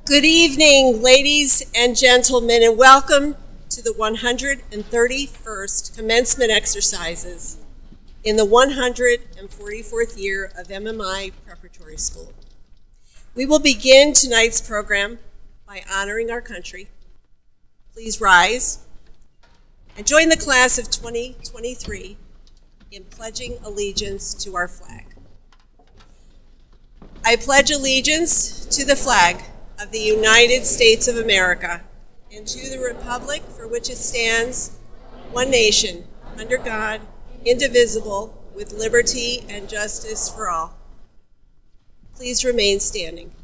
Good evening, ladies and gentlemen, and welcome to the 131st commencement exercises in the 144th year of MMI Preparatory School. We will begin tonight's program by honoring our country. Please rise and join the class of 2023 in pledging allegiance to our flag. I pledge allegiance to the flag of the United States of America and to the republic for which it stands, one nation, under God, indivisible, with liberty and justice for all. Please remain standing.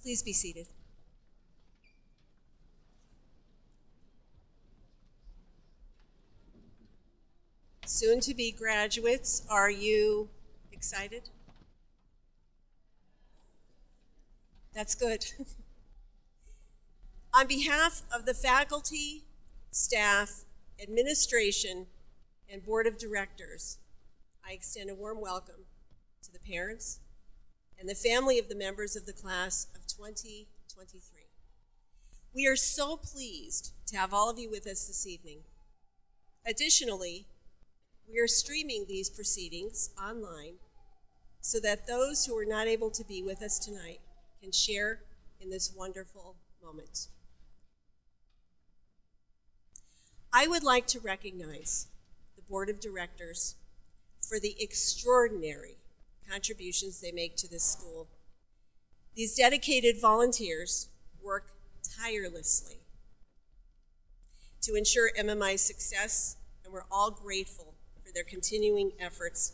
Please be seated. Soon-to-be graduates, are you excited? That's good. On behalf of the faculty, staff, administration, and board of directors, I extend a warm welcome to the parents and the family of the members of the class of 2023. We are so pleased to have all of you with us this evening. Additionally, we are streaming these proceedings online so that those who are not able to be with us tonight can share in this wonderful moment. I would like to recognize the board of directors for the extraordinary contributions they make to this school. These dedicated volunteers work tirelessly to ensure MMI's success, and we're all grateful for their continuing efforts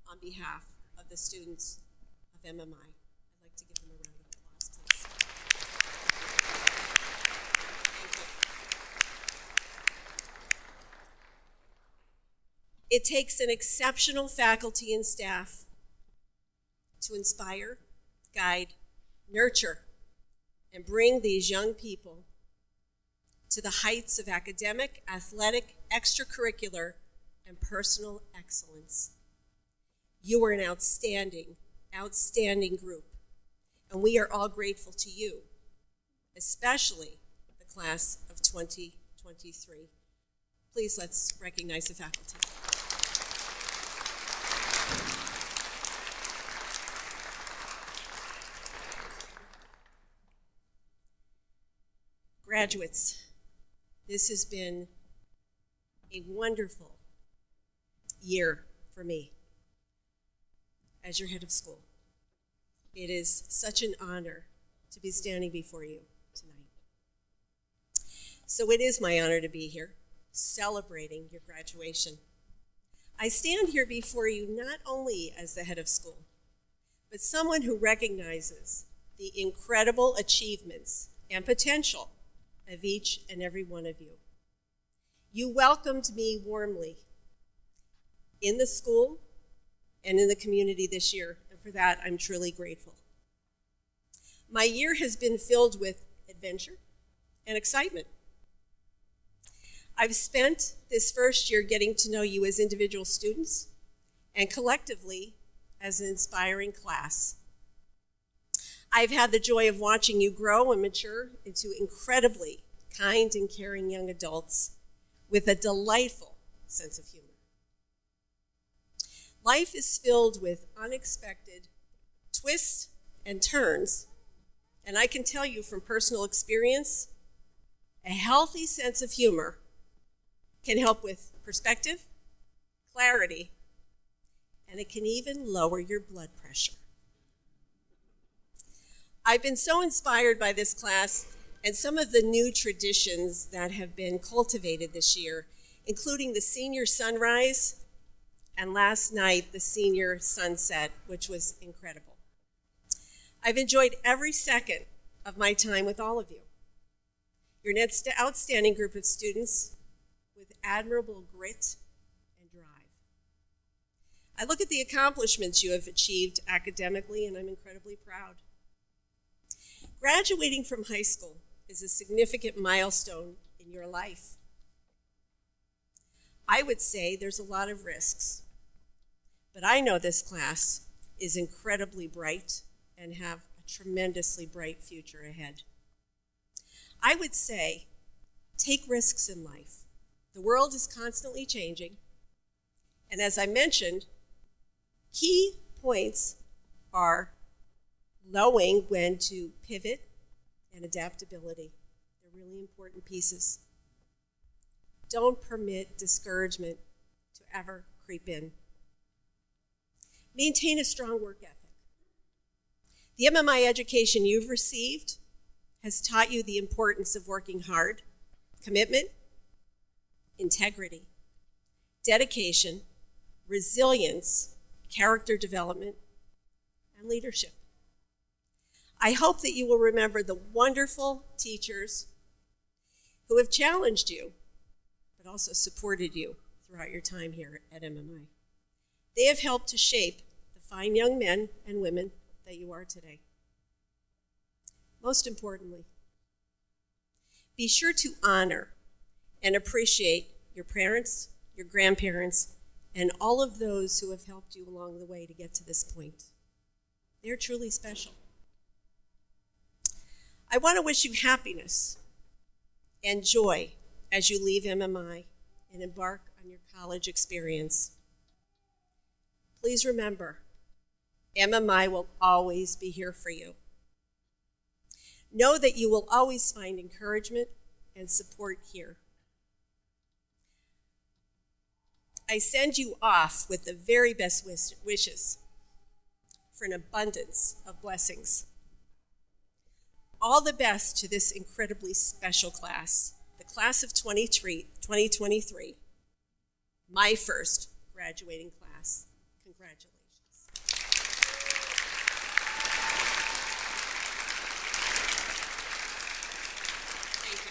on behalf of the students of MMI. I'd like to give them a round of applause, please. Thank you. It takes an exceptional faculty and staff to inspire, guide, nurture, and bring these young people to the heights of academic, athletic, extracurricular, and personal excellence. You are an outstanding, outstanding group, and we are all grateful to you, especially the class of 2023. Please let's recognize the faculty. Graduates, this has been a wonderful year for me as your head of school. It is such an honor to be standing before you tonight. So it is my honor to be here, celebrating your graduation. I stand here before you not only as the head of school, but someone who recognizes the incredible achievements and potential of each and every one of you. You welcomed me warmly in the school and in the community this year, and for that, I'm truly grateful. My year has been filled with adventure and excitement. I've spent this first year getting to know you as individual students and collectively as an inspiring class. I've had the joy of watching you grow and mature into incredibly kind and caring young adults with a delightful sense of humor. Life is filled with unexpected twists and turns, and I can tell you from personal experience, a healthy sense of humor can help with perspective, clarity, and it can even lower your blood pressure. I've been so inspired by this class and some of the new traditions that have been cultivated this year, including the senior sunrise and last night the senior sunset, which was incredible. I've enjoyed every second of my time with all of you. You're an outstanding group of students with admirable grit and drive. I look at the accomplishments you have achieved academically, and I'm incredibly proud. Graduating from high school is a significant milestone in your life. I would say there's a lot of risks, but I know this class is incredibly bright and have a tremendously bright future ahead. I would say take risks in life. The world is constantly changing, and as I mentioned, key points are knowing when to pivot and adaptability. They're really important pieces. Don't permit discouragement to ever creep in. Maintain a strong work ethic. The MMI education you've received has taught you the importance of working hard, commitment, integrity, dedication, resilience, character development, and leadership. I hope that you will remember the wonderful teachers who have challenged you, but also supported you throughout your time here at MMI. They have helped to shape the fine young men and women that you are today. Most importantly, be sure to honor and appreciate your parents, your grandparents, and all of those who have helped you along the way to get to this point. They're truly special. I want to wish you happiness and joy as you leave MMI and embark on your college experience. Please remember, MMI will always be here for you. Know that you will always find encouragement and support here. I send you off with the very best wishes for an abundance of blessings. All the best to this incredibly special class, the class of 2023, my first graduating class. Congratulations. Thank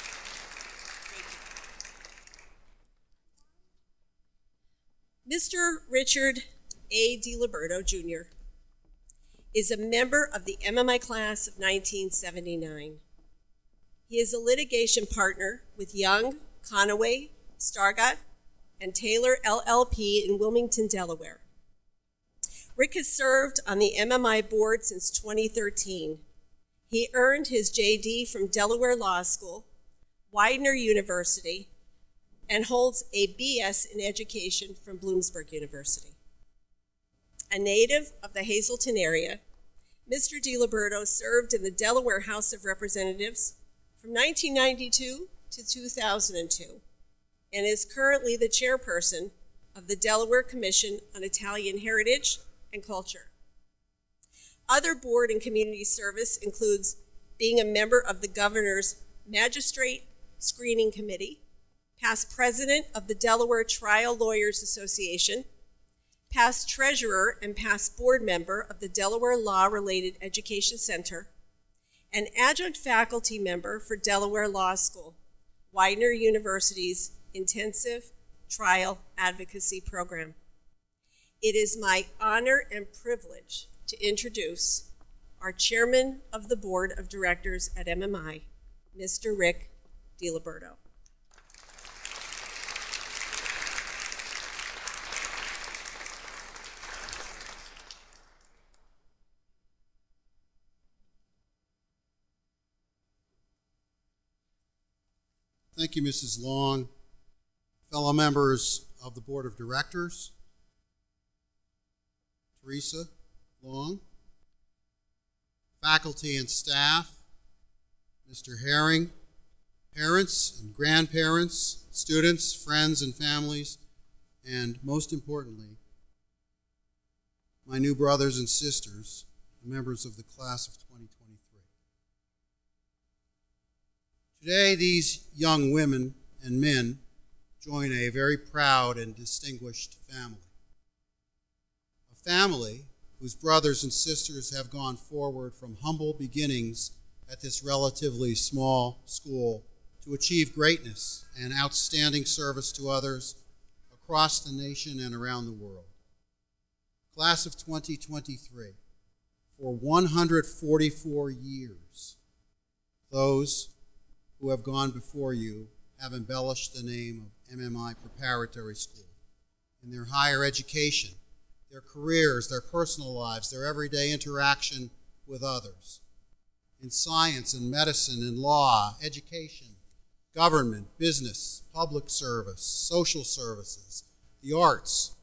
you. Mr. Richard A. DiLiberto, Jr. is a member of the MMI class of 1979. He is a litigation partner with Young, Conaway, Stargott, and Taylor LLP in Wilmington, Delaware. Rick has served on the MMI board since 2013. He earned his JD from Delaware Law School, Widener University, and holds a BS in education from Bloomsburg University. A native of the Hazleton area, Mr. DiLiberto served in the Delaware House of Representatives from 1992 to 2002 and is currently the chairperson of the Delaware Commission on Italian Heritage and Culture. Other board and community service includes being a member of the Governor's Magistrate Screening Committee, past president of the Delaware Trial Lawyers Association, past treasurer and past board member of the Delaware Law-Related Education Center, and adjunct faculty member for Delaware Law School, Widener University's intensive trial advocacy program. It is my honor and privilege to introduce our chairman of the board of directors at MMI, Mr. Rick DiLiberto. Thank you, Mrs. Long. Fellow members of the Board of Directors, Teresa Long, faculty and staff, Mr. Herring, parents and grandparents, students, friends and families, and most importantly, my new brothers and sisters, the members of the class of 2023. Today, these young women and men join a very proud and distinguished family. A family whose brothers and sisters have gone forward from humble beginnings at this relatively small school to achieve greatness and outstanding service to others across the nation and around the world. Class of 2023, for 144 years, those who have gone before you have embellished the name of MMI Preparatory School in their higher education, their careers, their personal lives, their everyday interaction with others, in science and medicine and law, education, government, business, public service, social services, the arts,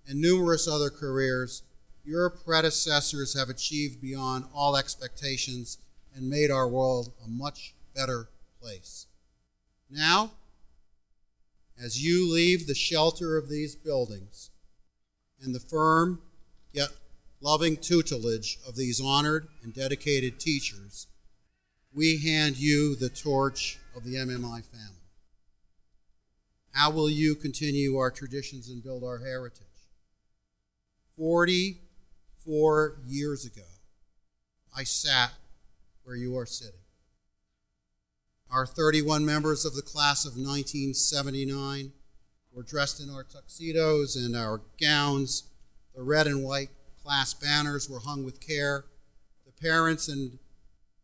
and numerous other careers. Your predecessors have achieved beyond all expectations and made our world a much better place. Now, as you leave the shelter of these buildings and the firm yet loving tutelage of these honored and dedicated teachers, we hand you the torch of the MMI family. How will you continue our traditions and build our heritage? 44 years ago, I sat where you are sitting. Our 31 members of the class of 1979 were dressed in our tuxedos and our gowns. The red and white class banners were hung with care. The parents and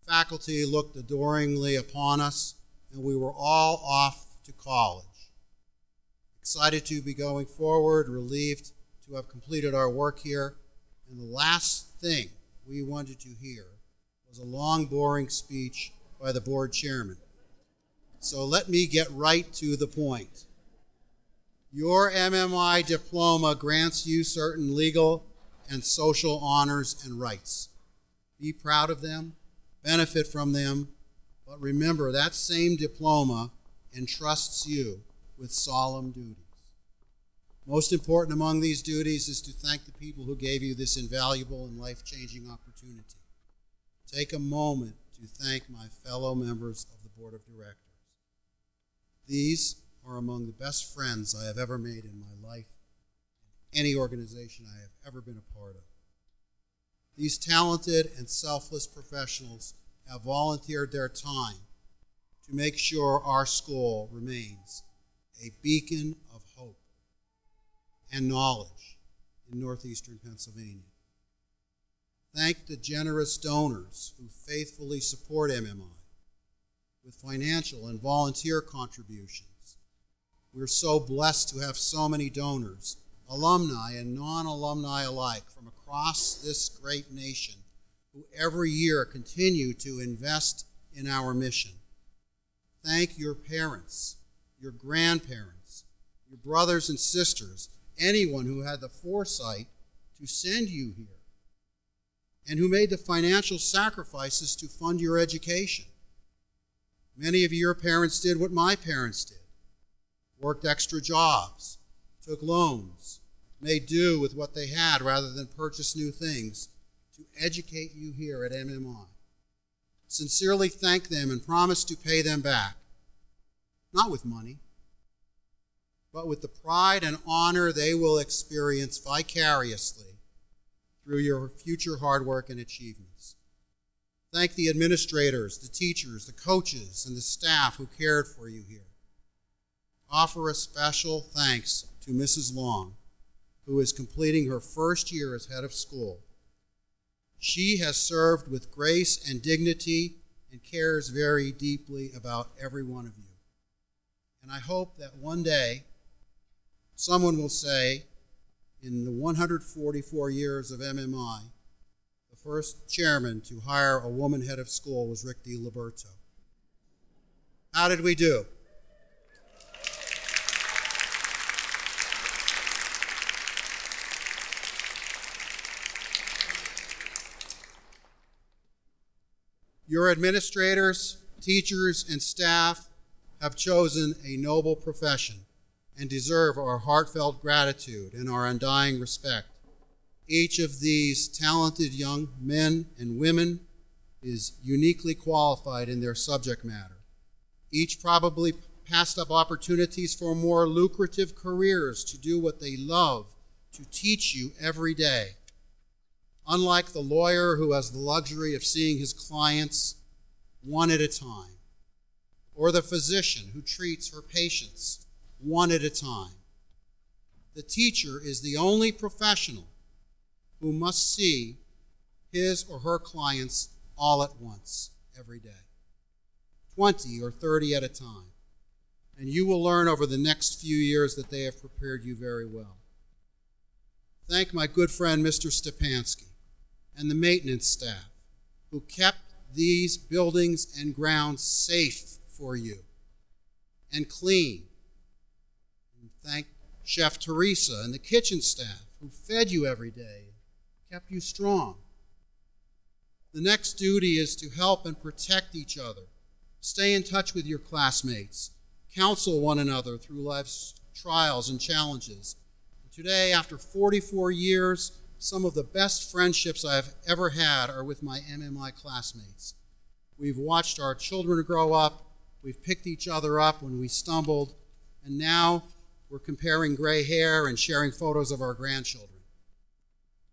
faculty looked adoringly upon us, and we were all off to college. Excited to be going forward, relieved to have completed our work here, and the last thing we wanted to hear was a long, boring speech by the board chairman. So let me get right to the point. Your MMI diploma grants you certain legal and social honors and rights. Be proud of them, benefit from them, but remember that same diploma entrusts you with solemn duties. Most important among these duties is to thank the people who gave you this invaluable and life-changing opportunity. Take a moment to thank my fellow members of the Board of Directors. These are among the best friends I have ever made in my life, in any organization I have ever been a part of. These talented and selfless professionals have volunteered their time to make sure our school remains a beacon of hope and knowledge in northeastern Pennsylvania. Thank the generous donors who faithfully support MMI with financial and volunteer contributions. We're so blessed to have so many donors, alumni and non-alumni alike, from across this great nation who every year continue to invest in our mission. Thank your parents, your grandparents, your brothers and sisters, anyone who had the foresight to send you here and who made the financial sacrifices to fund your education. Many of your parents did what my parents did, worked extra jobs, took loans, made do with what they had rather than purchase new things to educate you here at MMI. Sincerely thank them and promise to pay them back, not with money, but with the pride and honor they will experience vicariously through your future hard work and achievements. Thank the administrators, the teachers, the coaches, and the staff who cared for you here. offer a special thanks to Mrs. Long, who is completing her first year as head of school. She has served with grace and dignity and cares very deeply about every one of you. And I hope that one day someone will say, in the 144 years of MMI, the first chairman to hire a woman head of school was Rick DiLiberto. How did we do? Your administrators, teachers, and staff have chosen a noble profession and deserve our heartfelt gratitude and our undying respect. Each of these talented young men and women is uniquely qualified in their subject matter. Each probably passed up opportunities for more lucrative careers to do what they love, to teach you every day. Unlike the lawyer who has the luxury of seeing his clients one at a time, or the physician who treats her patients one at a time, the teacher is the only professional who must see his or her clients all at once every day, 20 or 30 at a time. And you will learn over the next few years that they have prepared you very well. Thank my good friend, Mr. Stepansky, and the maintenance staff who kept these buildings and grounds safe for you and clean. And thank Chef Teresa and the kitchen staff who fed you every day, kept you strong. The next duty is to help and protect each other. Stay in touch with your classmates. Counsel one another through life's trials and challenges. And today, after 44 years, some of the best friendships I've ever had are with my MMI classmates. We've watched our children grow up, we've picked each other up when we stumbled, and now we're comparing gray hair and sharing photos of our grandchildren.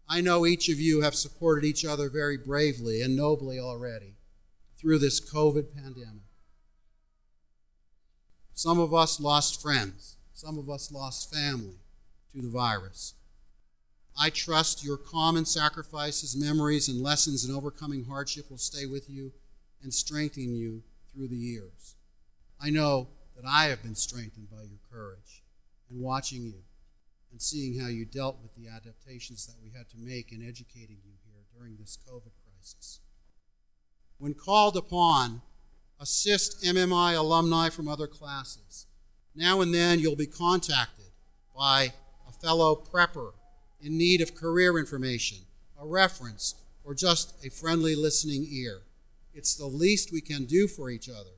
I know each of you have supported each other very bravely and nobly already through this COVID pandemic. Some of us lost friends, some of us lost family to the virus. I trust your common sacrifices, memories, and lessons in overcoming hardship will stay with you and strengthen you through the years. I know that I have been strengthened by your courage and watching you and seeing how you dealt with the adaptations that we had to make in educating you here during this COVID crisis. When called upon, assist MMI alumni from other classes. Now and then you'll be contacted by a fellow prepper in need of career information, a reference, or just a friendly listening ear. It's the least we can do for each other.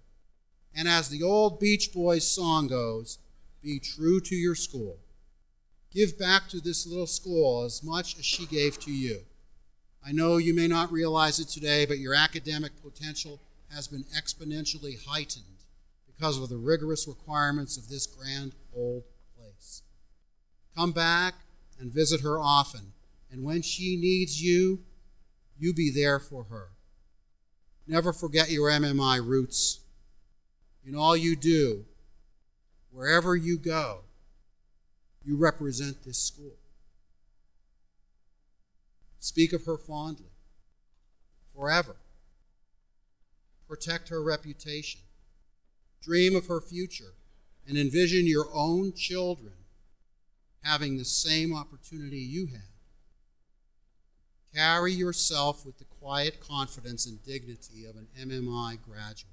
And as the old Beach Boys song goes, be true to your school. Give back to this little school as much as she gave to you. I know you may not realize it today, but your academic potential has been exponentially heightened because of the rigorous requirements of this grand old place. Come back and visit her often, and when she needs you, you be there for her. Never forget your MMI roots. In all you do, wherever you go, you represent this school. Speak of her fondly, forever. Protect her reputation. Dream of her future, and envision your own children having the same opportunity you had. Carry yourself with the quiet confidence and dignity of an MMI graduate.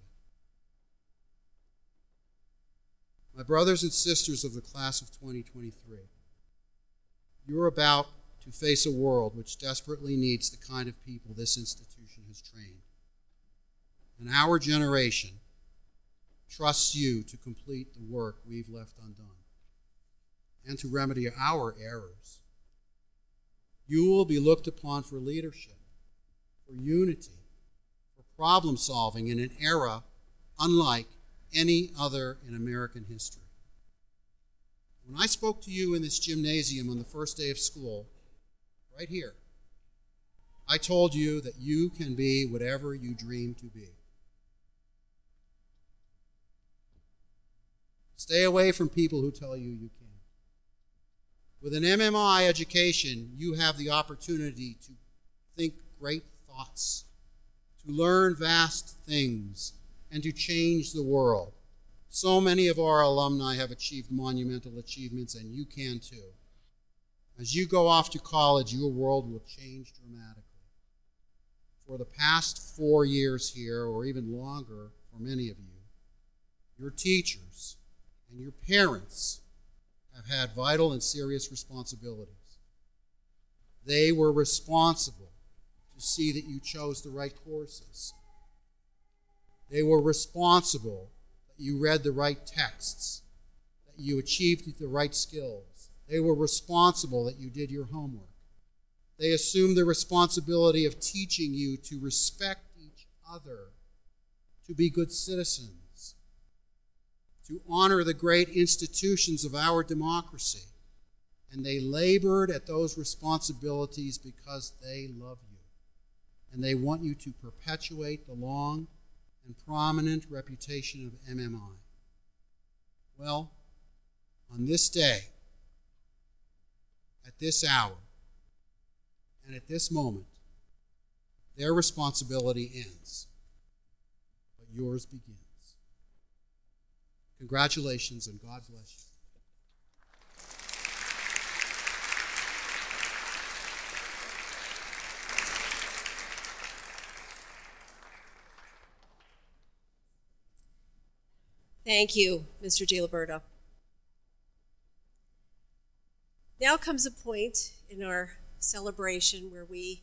My brothers and sisters of the class of 2023, you're about to face a world which desperately needs the kind of people this institution has trained. And our generation trusts you to complete the work we've left undone and to remedy our errors. You will be looked upon for leadership, for unity, for problem solving in an era unlike any other in American history. When I spoke to you in this gymnasium on the first day of school, right here, I told you that you can be whatever you dream to be. Stay away from people who tell you you can't. With an MMI education, you have the opportunity to think great thoughts, to learn vast things, and to change the world. So many of our alumni have achieved monumental achievements, and you can too. As you go off to college, your world will change dramatically. For the past 4 years here, or even longer for many of you, your teachers and your parents have had vital and serious responsibilities. They were responsible to see that you chose the right courses. They were responsible that you read the right texts, that you achieved the right skills. They were responsible that you did your homework. They assumed the responsibility of teaching you to respect each other, to be good citizens, to honor the great institutions of our democracy. And they labored at those responsibilities because they love you. And they want you to perpetuate the long and prominent reputation of MMI. Well, on this day, at this hour, and at this moment, their responsibility ends, but yours begins. Congratulations, and God bless you. Thank you, Mr. Giliberto. Now comes a point in our celebration where we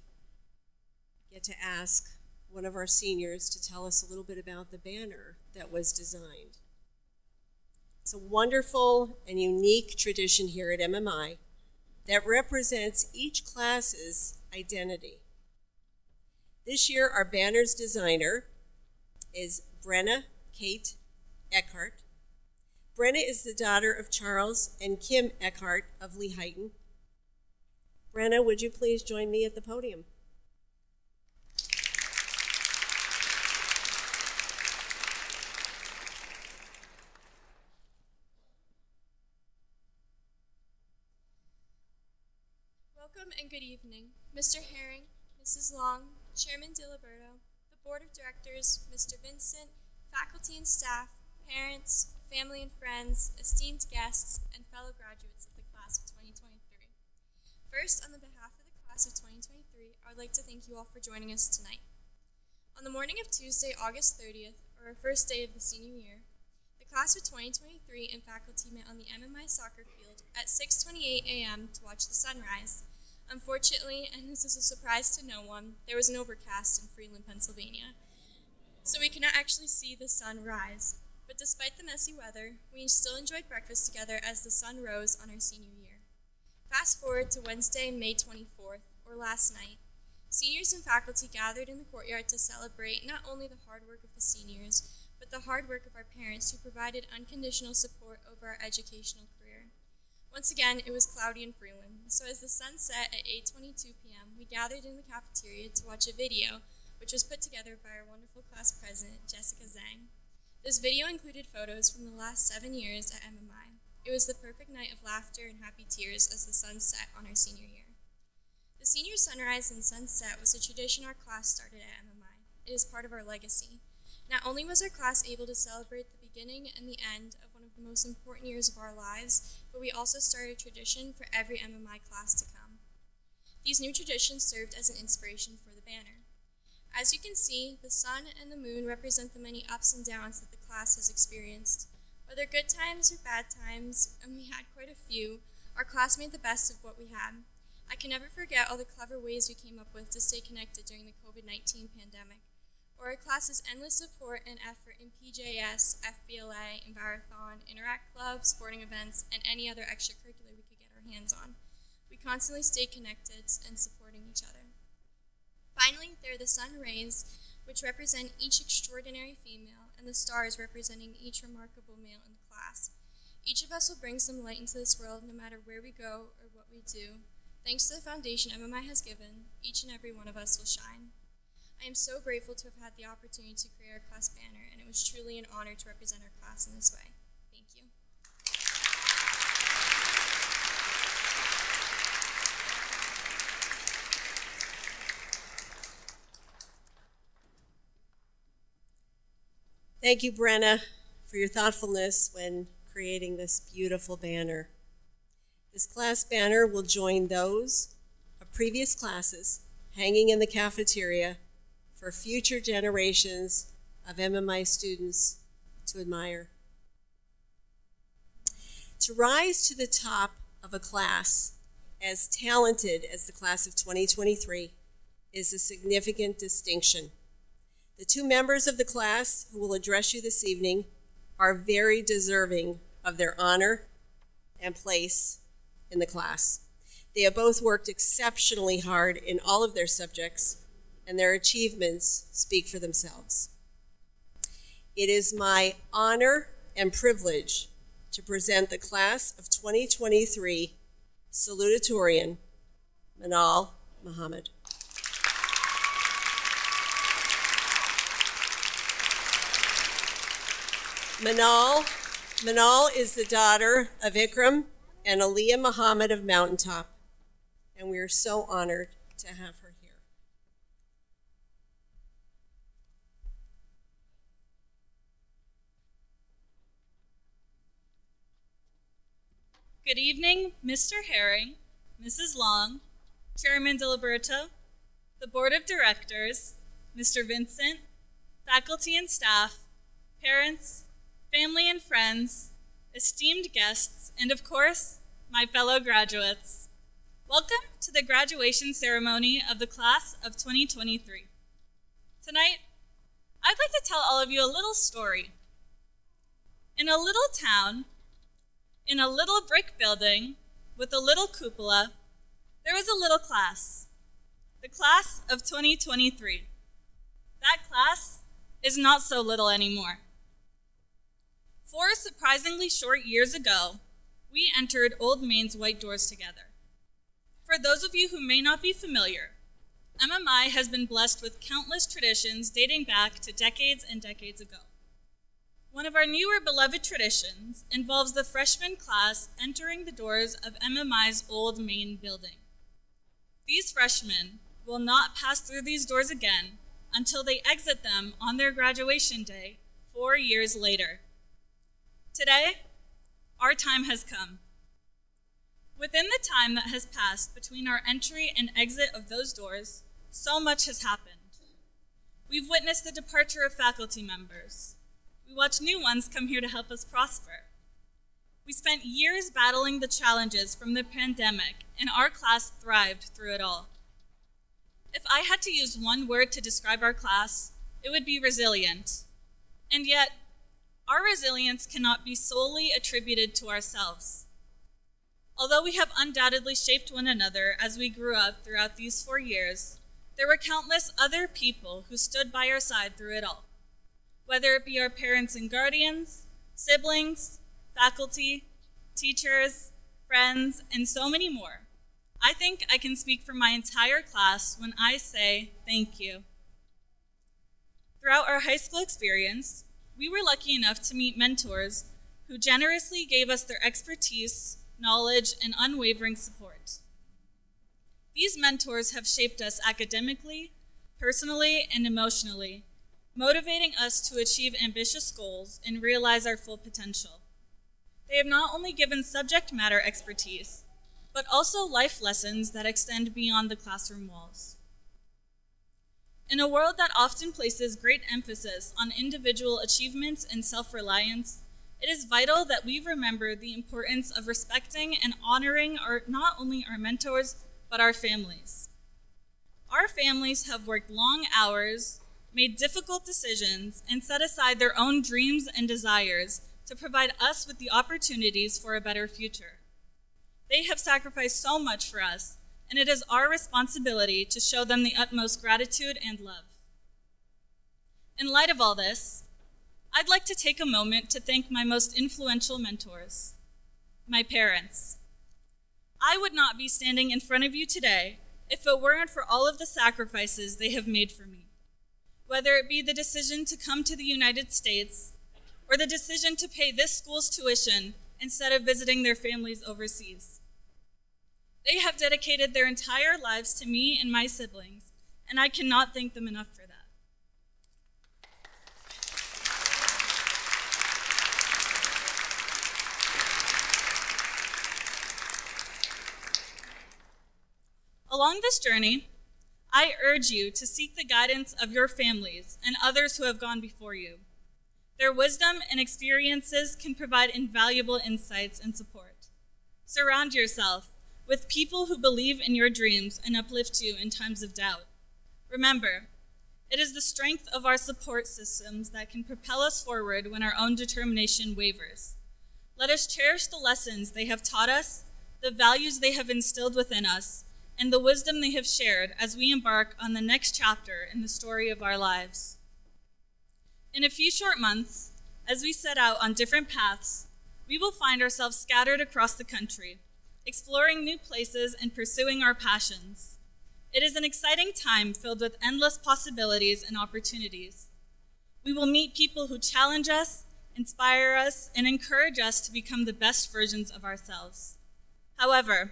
get to ask one of our seniors to tell us a little bit about the banner that was designed. It's a wonderful and unique tradition here at MMI that represents each class's identity. This year, our banner's designer is Brenna Kate Eckhart. Brenna is the daughter of Charles and Kim Eckhart of Lehighton. Brenna, would you please join me at the podium? Welcome and good evening, Mr. Herring, Mrs. Long, Chairman Giliberto, the Board of Directors, Mr. Vincent, faculty and staff, parents, family and friends, esteemed guests, and fellow graduates of the class of 2023. First, on the behalf of the class of 2023, I would like to thank you all for joining us tonight. On the morning of Tuesday, August 30th, or our first day of the senior year, the class of 2023 and faculty met on the MMI soccer field at 6:28 a.m. to watch the sunrise. Unfortunately, and this is a surprise to no one, there was an overcast in Freeland, Pennsylvania, so we could not actually see the sun rise. But despite the messy weather, we still enjoyed breakfast together as the sun rose on our senior year. Fast forward to Wednesday, May 24th, or last night. Seniors and faculty gathered in the courtyard to celebrate not only the hard work of the seniors, but the hard work of our parents who provided unconditional support over our educational career. Once again, it was cloudy in Freeland, so as the sun set at 8:22 p.m., we gathered in the cafeteria to watch a video, which was put together by our wonderful class president, Jessica Zhang. This video included photos from the last 7 years at MMI. It was the perfect night of laughter and happy tears as the sun set on our senior year. The senior sunrise and sunset was a tradition our class started at MMI. It is part of our legacy. Not only was our class able to celebrate the beginning and the end of one of the most important years of our lives, but we also started a tradition for every MMI class to come. These new traditions served as an inspiration for the banner. As you can see, the sun and the moon represent the many ups and downs that the class has experienced. Whether good times or bad times, and we had quite a few, our class made the best of what we had. I can never forget all the clever ways we came up with to stay connected during the COVID-19 pandemic, or our class's endless support and effort in PJS, FBLA, Envirothon, Interact Club, sporting events, and any other extracurricular we could get our hands on. We constantly stayed connected and supporting each other. Finally, there are the sun rays, which represent each extraordinary female, and the stars representing each remarkable male in the class. Each of us will bring some light into this world no matter where we go or what we do. Thanks to the foundation MMI has given, each and every one of us will shine. I am so grateful to have had the opportunity to create our class banner, and it was truly an honor to represent our class in this way. Thank you. Thank you, Brenna, for your thoughtfulness when creating this beautiful banner. This class banner will join those of previous classes hanging in the cafeteria for future generations of MMI students to admire. To rise to the top of a class as talented as the class of 2023 is a significant distinction. The two members of the class who will address you this evening are very deserving of their honor and place in the class. They have both worked exceptionally hard in all of their subjects, and their achievements speak for themselves. It is my honor and privilege to present the class of 2023 salutatorian, Manal Muhammad. Manal is the daughter of Ikram and Aliyah Muhammad of Mountaintop, and we are so honored to have her here. Good evening, Mr. Herring, Mrs. Long, Chairman Diliberto, the Board of Directors, Mr. Vincent, faculty and staff, parents, family and friends, esteemed guests, and of course, my fellow graduates. Welcome to the graduation ceremony of the class of 2023. Tonight, I'd like to tell all of you a little story. In a little town, in a little brick building with a little cupola, there was a little class, the class of 2023. That class is not so little anymore. 4 surprisingly short years ago, we entered Old Maine's white doors together. For those of you who may not be familiar, MMI has been blessed with countless traditions dating back to decades and decades ago. One of our newer beloved traditions involves the freshman class entering the doors of MMI's Old Main building. These freshmen will not pass through these doors again until they exit them on their graduation day 4 years later. Today, our time has come. Within the time that has passed between our entry and exit of those doors, so much has happened. We've witnessed the departure of faculty members. We watched new ones come here to help us prosper. We spent years battling the challenges from the pandemic, and our class thrived through it all. If I had to use one word to describe our class, it would be resilient. And yet, our resilience cannot be solely attributed to ourselves. Although we have undoubtedly shaped one another as we grew up throughout these 4 years, there were countless other people who stood by our side through it all. Whether it be our parents and guardians, siblings, faculty, teachers, friends, and so many more. I think I can speak for my entire class when I say thank you. Throughout our high school experience, we were lucky enough to meet mentors who generously gave us their expertise, knowledge, and unwavering support. These mentors have shaped us academically, personally, and emotionally, motivating us to achieve ambitious goals and realize our full potential. They have not only given subject matter expertise, but also life lessons that extend beyond the classroom walls. In a world that often places great emphasis on individual achievements and self-reliance, it is vital that we remember the importance of respecting and honoring not only our mentors, but our families. Our families have worked long hours, made difficult decisions, and set aside their own dreams and desires to provide us with the opportunities for a better future. They have sacrificed so much for us, and it is our responsibility to show them the utmost gratitude and love. In light of all this, I'd like to take a moment to thank my most influential mentors, my parents. I would not be standing in front of you today if it weren't for all of the sacrifices they have made for me, whether it be the decision to come to the United States or the decision to pay this school's tuition instead of visiting their families overseas. They have dedicated their entire lives to me and my siblings, and I cannot thank them enough for that. Along this journey, I urge you to seek the guidance of your families and others who have gone before you. Their wisdom and experiences can provide invaluable insights and support. Surround yourself with people who believe in your dreams and uplift you in times of doubt. Remember, it is the strength of our support systems that can propel us forward when our own determination wavers. Let us cherish the lessons they have taught us, the values they have instilled within us, and the wisdom they have shared as we embark on the next chapter in the story of our lives. In a few short months, as we set out on different paths, we will find ourselves scattered across the country, exploring new places and pursuing our passions. It is an exciting time filled with endless possibilities and opportunities. We will meet people who challenge us, inspire us, and encourage us to become the best versions of ourselves. However,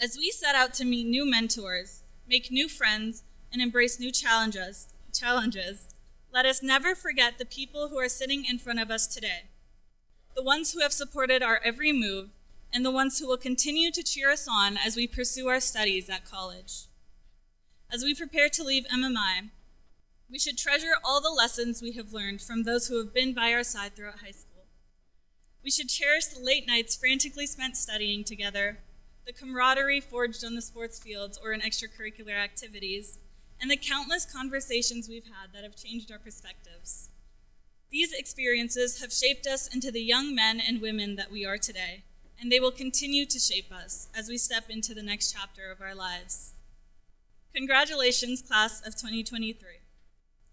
as we set out to meet new mentors, make new friends, and embrace new challenges, let us never forget the people who are sitting in front of us today, the ones who have supported our every move, and the ones who will continue to cheer us on as we pursue our studies at college. As we prepare to leave MMI, we should treasure all the lessons we have learned from those who have been by our side throughout high school. We should cherish the late nights frantically spent studying together, the camaraderie forged on the sports fields or in extracurricular activities, and the countless conversations we've had that have changed our perspectives. These experiences have shaped us into the young men and women that we are today, and they will continue to shape us as we step into the next chapter of our lives. Congratulations, class of 2023.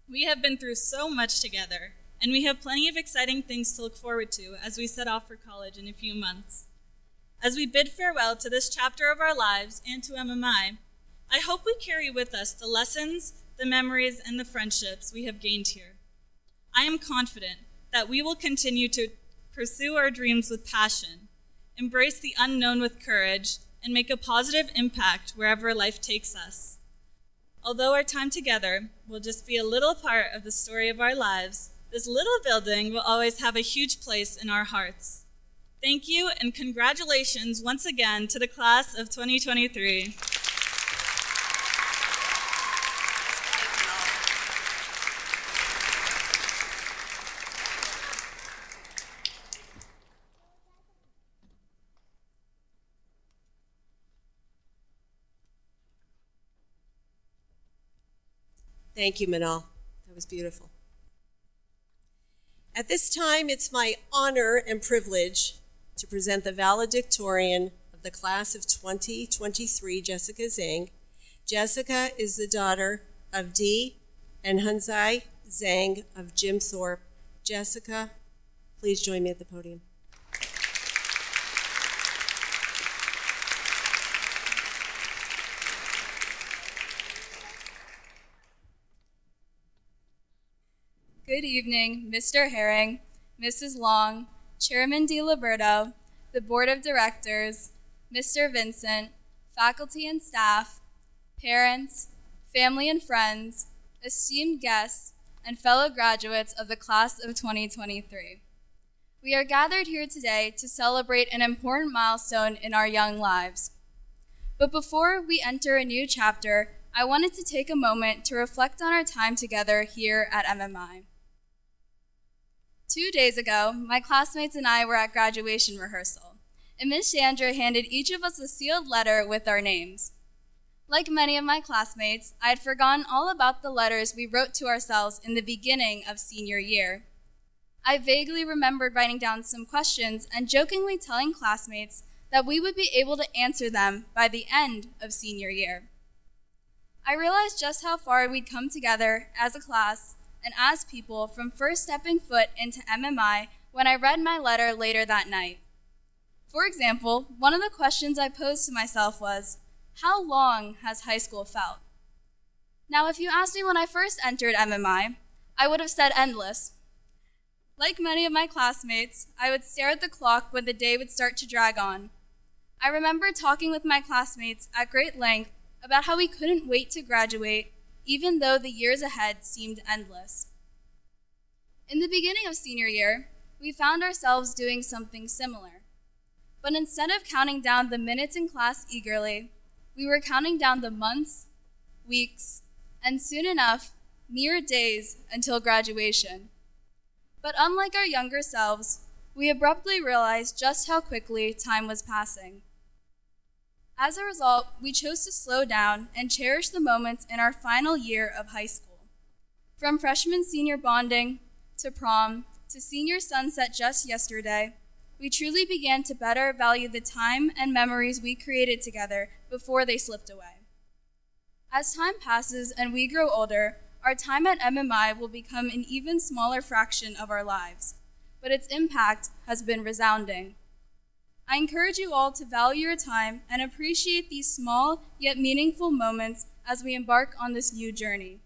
We have been through so much together, and we have plenty of exciting things to look forward to as we set off for college in a few months. As we bid farewell to this chapter of our lives and to MMI, I hope we carry with us the lessons, the memories, and the friendships we have gained here. I am confident that we will continue to pursue our dreams with passion, embrace the unknown with courage, and make a positive impact wherever life takes us. Although our time together will just be a little part of the story of our lives, this little building will always have a huge place in our hearts. Thank you, and congratulations once again to the class of 2023. Thank you, Manal. That was beautiful. At this time, it's my honor and privilege to present the valedictorian of the class of 2023, Jessica Zhang. Jessica is the daughter of Dee and Hunzai Zhang of Jim Thorpe. Jessica, please join me at the podium. Good evening, Mr. Herring, Mrs. Long, Chairman DiLiberto, the Board of Directors, Mr. Vincent, faculty and staff, parents, family and friends, esteemed guests, and fellow graduates of the class of 2023. We are gathered here today to celebrate an important milestone in our young lives. But before we enter a new chapter, I wanted to take a moment to reflect on our time together here at MMI. 2 days ago, my classmates and I were at graduation rehearsal, and Ms. Chandra handed each of us a sealed letter with our names. Like many of my classmates, I had forgotten all about the letters we wrote to ourselves in the beginning of senior year. I vaguely remembered writing down some questions and jokingly telling classmates that we would be able to answer them by the end of senior year. I realized just how far we'd come together as a class and as people from first stepping foot into MMI when I read my letter later that night. For example, one of the questions I posed to myself was, how long has high school felt? Now, if you asked me when I first entered MMI, I would have said endless. Like many of my classmates, I would stare at the clock when the day would start to drag on. I remember talking with my classmates at great length about how we couldn't wait to graduate, even though the years ahead seemed endless. In the beginning of senior year, we found ourselves doing something similar. But instead of counting down the minutes in class eagerly, we were counting down the months, weeks, and soon enough, mere days until graduation. But unlike our younger selves, we abruptly realized just how quickly time was passing. As a result, we chose to slow down and cherish the moments in our final year of high school. From freshman-senior bonding, to prom, to senior sunset just yesterday, we truly began to better value the time and memories we created together before they slipped away. As time passes and we grow older, our time at MMI will become an even smaller fraction of our lives, but its impact has been resounding. I encourage you all to value your time and appreciate these small yet meaningful moments as we embark on this new journey.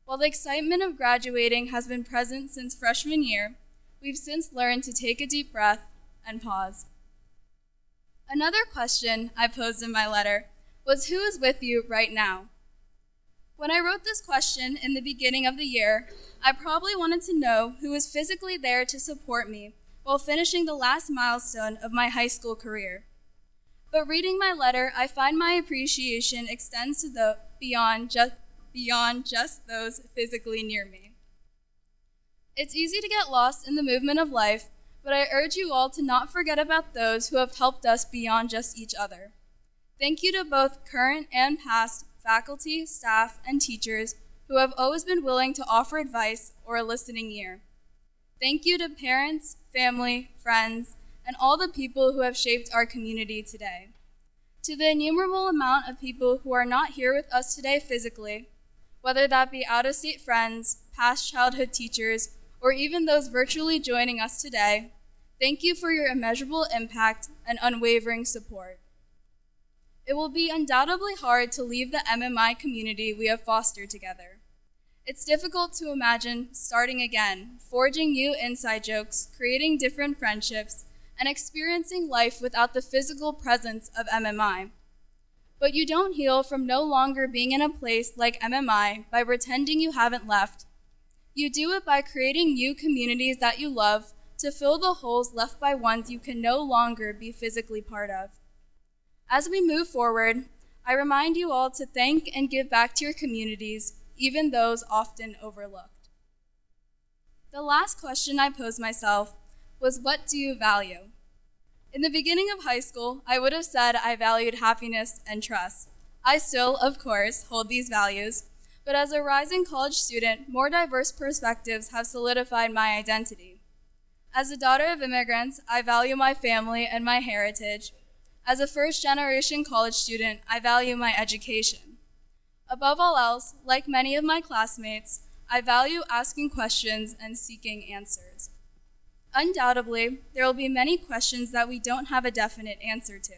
While the excitement of graduating has been present since freshman year, we've since learned to take a deep breath and pause. Another question I posed in my letter was, who is with you right now? When I wrote this question in the beginning of the year, I probably wanted to know who was physically there to support me while finishing the last milestone of my high school career. But reading my letter, I find my appreciation extends to beyond just those physically near me. It's easy to get lost in the movement of life, but I urge you all to not forget about those who have helped us beyond just each other. Thank you to both current and past faculty, staff, and teachers who have always been willing to offer advice or a listening ear. Thank you to parents, family, friends, and all the people who have shaped our community today. To the innumerable amount of people who are not here with us today physically, whether that be out-of-state friends, past childhood teachers, or even those virtually joining us today, thank you for your immeasurable impact and unwavering support. It will be undoubtedly hard to leave the MMI community we have fostered together. It's difficult to imagine starting again, forging new inside jokes, creating different friendships, and experiencing life without the physical presence of MMI. But you don't heal from no longer being in a place like MMI by pretending you haven't left. You do it by creating new communities that you love to fill the holes left by ones you can no longer be physically part of. As we move forward, I remind you all to thank and give back to your communities, even those often overlooked. The last question I posed myself was, what do you value? In the beginning of high school, I would have said I valued happiness and trust. I still, of course, hold these values, but as a rising college student, more diverse perspectives have solidified my identity. As a daughter of immigrants, I value my family and my heritage. As a first-generation college student, I value my education. Above all else, like many of my classmates, I value asking questions and seeking answers. Undoubtedly, there will be many questions that we don't have a definite answer to.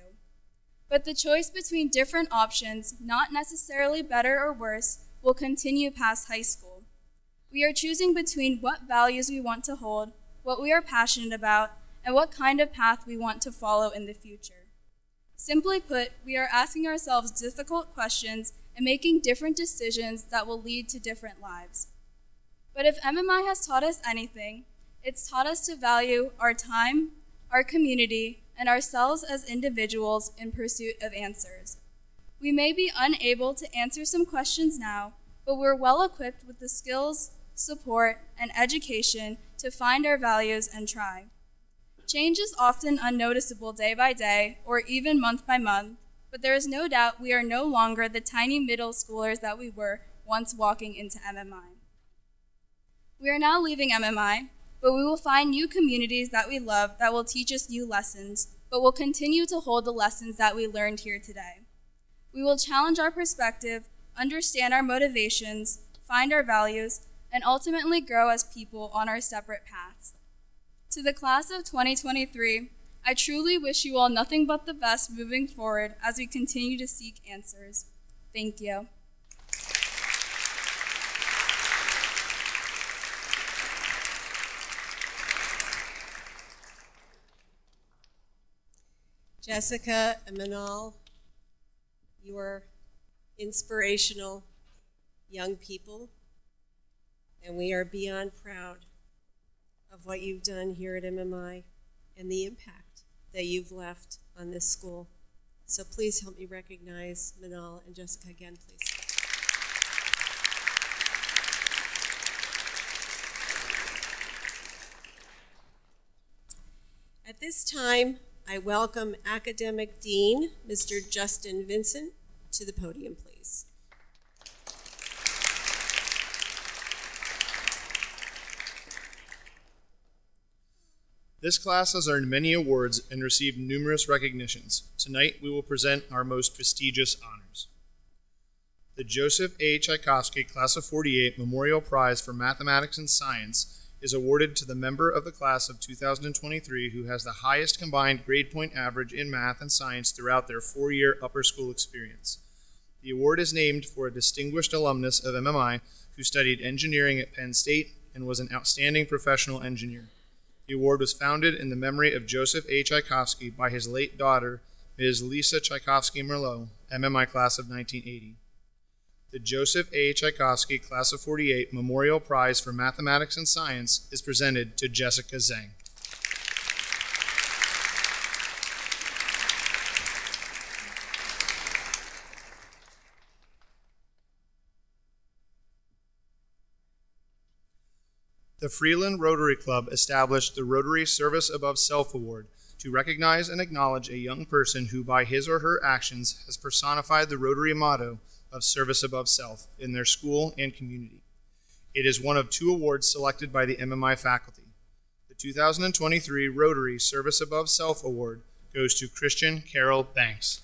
But the choice between different options, not necessarily better or worse, will continue past high school. We are choosing between what values we want to hold, what we are passionate about, and what kind of path we want to follow in the future. Simply put, we are asking ourselves difficult questions and making different decisions that will lead to different lives. But if MMI has taught us anything, it's taught us to value our time, our community, and ourselves as individuals in pursuit of answers. We may be unable to answer some questions now, but we're well equipped with the skills, support, and education to find our values and try. Change is often unnoticeable day by day or even month by month, but there is no doubt we are no longer the tiny middle schoolers that we were once walking into MMI. We are now leaving MMI, but we will find new communities that we love that will teach us new lessons, but will continue to hold the lessons that we learned here today. We will challenge our perspective, understand our motivations, find our values, and ultimately grow as people on our separate paths. To the class of 2023, I truly wish you all nothing but the best moving forward as we continue to seek answers. Thank you. Jessica and Manal, you are inspirational young people, and we are beyond proud of what you've done here at MMI and the impact that you've left on this school. So please help me recognize Manal and Jessica again, please. At this time, I welcome Academic Dean, Mr. Justin Vincent, to the podium, please. This class has earned many awards and received numerous recognitions. Tonight, we will present our most prestigious honors. The Joseph A. Tchaikovsky Class of 48 Memorial Prize for Mathematics and Science is awarded to the member of the class of 2023 who has the highest combined grade point average in math and science throughout their 4-year upper school experience. The award is named for a distinguished alumnus of MMI who studied engineering at Penn State and was an outstanding professional engineer. The award was founded in the memory of Joseph A. Tchaikovsky by his late daughter, Ms. Lisa Tchaikovsky-Merlot, MMI Class of 1980. The Joseph A. Tchaikovsky Class of 48 Memorial Prize for Mathematics and Science is presented to Jessica Zhang. The Freeland Rotary Club established the Rotary Service Above Self Award to recognize and acknowledge a young person who, by his or her actions, has personified the Rotary motto of service above self in their school and community. It is one of 2 awards selected by the MMI faculty. The 2023 Rotary Service Above Self Award goes to Khristian Carol Banks.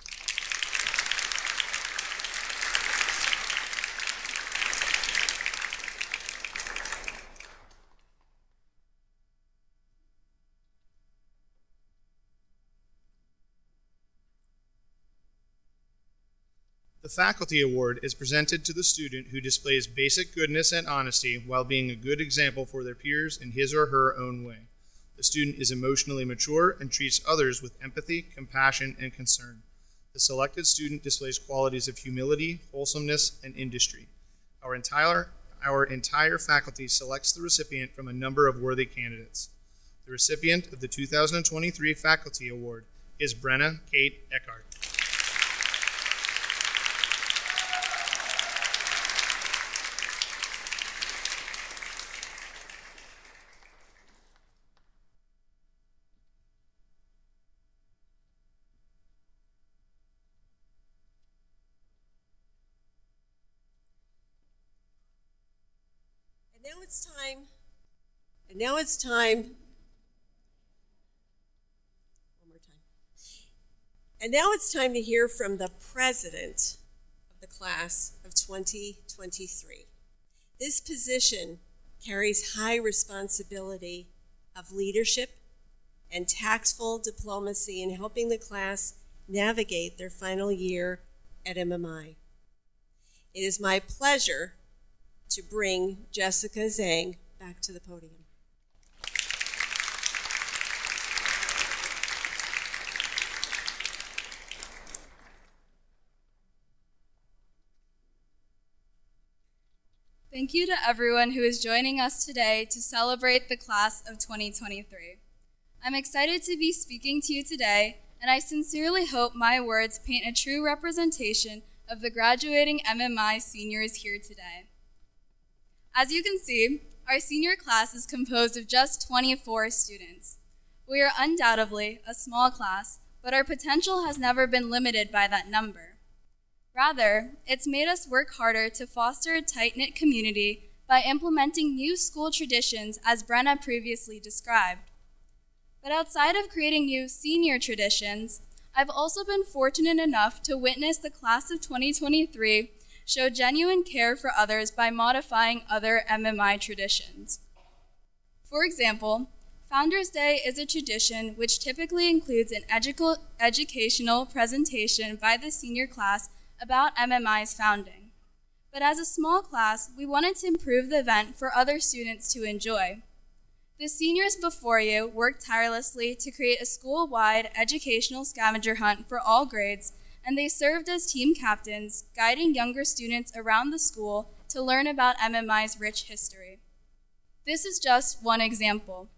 The Faculty Award is presented to the student who displays basic goodness and honesty while being a good example for their peers in his or her own way. The student is emotionally mature and treats others with empathy, compassion, and concern. The selected student displays qualities of humility, wholesomeness, and industry. Our entire faculty selects the recipient from a number of worthy candidates. The recipient of the 2023 Faculty Award is Brenna Kate Eckhart. Now it's time. One more time. And now it's time to hear from the president of the class of 2023. This position carries high responsibility of leadership and tactful diplomacy in helping the class navigate their final year at MMI. It is my pleasure to bring Jessica Zhang back to the podium. Thank you to everyone who is joining us today to celebrate the class of 2023. I'm excited to be speaking to you today, and I sincerely hope my words paint a true representation of the graduating MMI seniors here today. As you can see, our senior class is composed of just 24 students. We are undoubtedly a small class, but our potential has never been limited by that number. Rather, it's made us work harder to foster a tight-knit community by implementing new school traditions as Brenna previously described. But outside of creating new senior traditions, I've also been fortunate enough to witness the class of 2023 show genuine care for others by modifying other MMI traditions. For example, Founders Day is a tradition which typically includes an educational presentation by the senior class about MMI's founding. But as a small class, we wanted to improve the event for other students to enjoy. The seniors before you worked tirelessly to create a school-wide educational scavenger hunt for all grades, and they served as team captains, guiding younger students around the school to learn about MMI's rich history. This is just one example.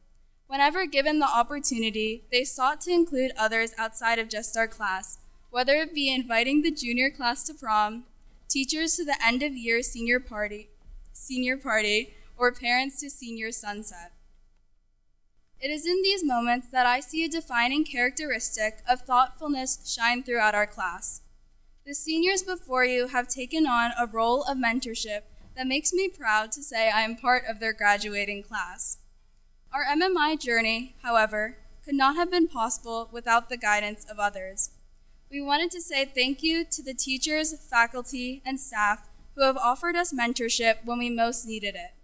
Whenever given the opportunity, they sought to include others outside of just our class, whether it be inviting the junior class to prom, teachers to the end-of-year senior party, or parents to senior sunset. It is in these moments that I see a defining characteristic of thoughtfulness shine throughout our class. The seniors before you have taken on a role of mentorship that makes me proud to say I am part of their graduating class. Our MMI journey, however, could not have been possible without the guidance of others. We wanted to say thank you to the teachers, faculty, and staff who have offered us mentorship when we most needed it.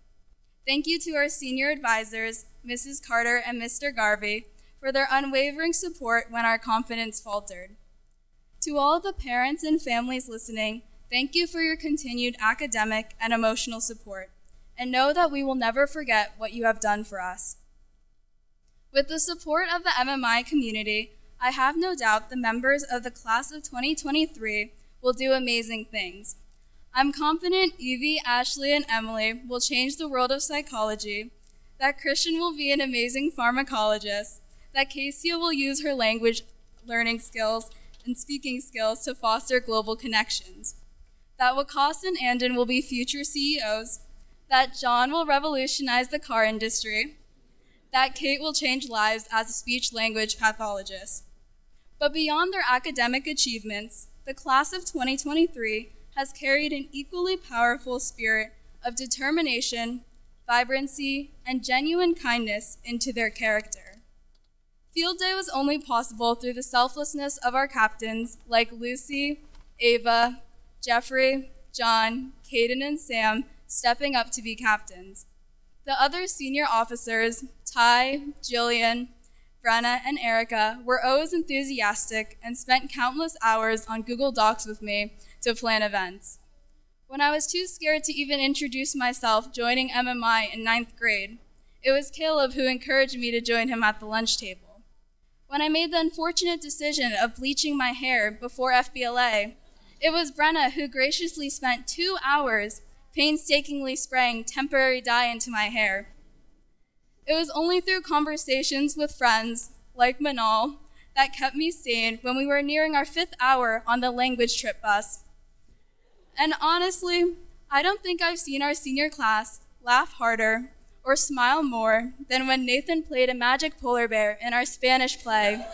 Thank you to our senior advisors, Mrs. Carter and Mr. Garvey, for their unwavering support when our confidence faltered. To all the parents and families listening, thank you for your continued academic and emotional support, and know that we will never forget what you have done for us. With the support of the MMI community, I have no doubt the members of the class of 2023 will do amazing things. I'm confident Evie, Ashley, and Emily will change the world of psychology, that Khristian will be an amazing pharmacologist, that Casey will use her language learning skills and speaking skills to foster global connections, that Waqas and Anden will be future CEOs, that John will revolutionize the car industry, that Kate will change lives as a speech-language pathologist. But beyond their academic achievements, the class of 2023 has carried an equally powerful spirit of determination, vibrancy, and genuine kindness into their character. Field Day was only possible through the selflessness of our captains like Lucy, Ava, Jeffrey, John, Caden, and Sam stepping up to be captains. The other senior officers, Ty, Jillian, Brenna, and Erica, were always enthusiastic and spent countless hours on Google Docs with me to plan events. When I was too scared to even introduce myself joining MMI in 9th grade, it was Caleb who encouraged me to join him at the lunch table. When I made the unfortunate decision of bleaching my hair before FBLA, it was Brenna who graciously spent 2 hours painstakingly spraying temporary dye into my hair. It was only through conversations with friends, like Manal, that kept me sane when we were nearing our 5th hour on the language trip bus. And honestly, I don't think I've seen our senior class laugh harder or smile more than when Nathan played a magic polar bear in our Spanish play.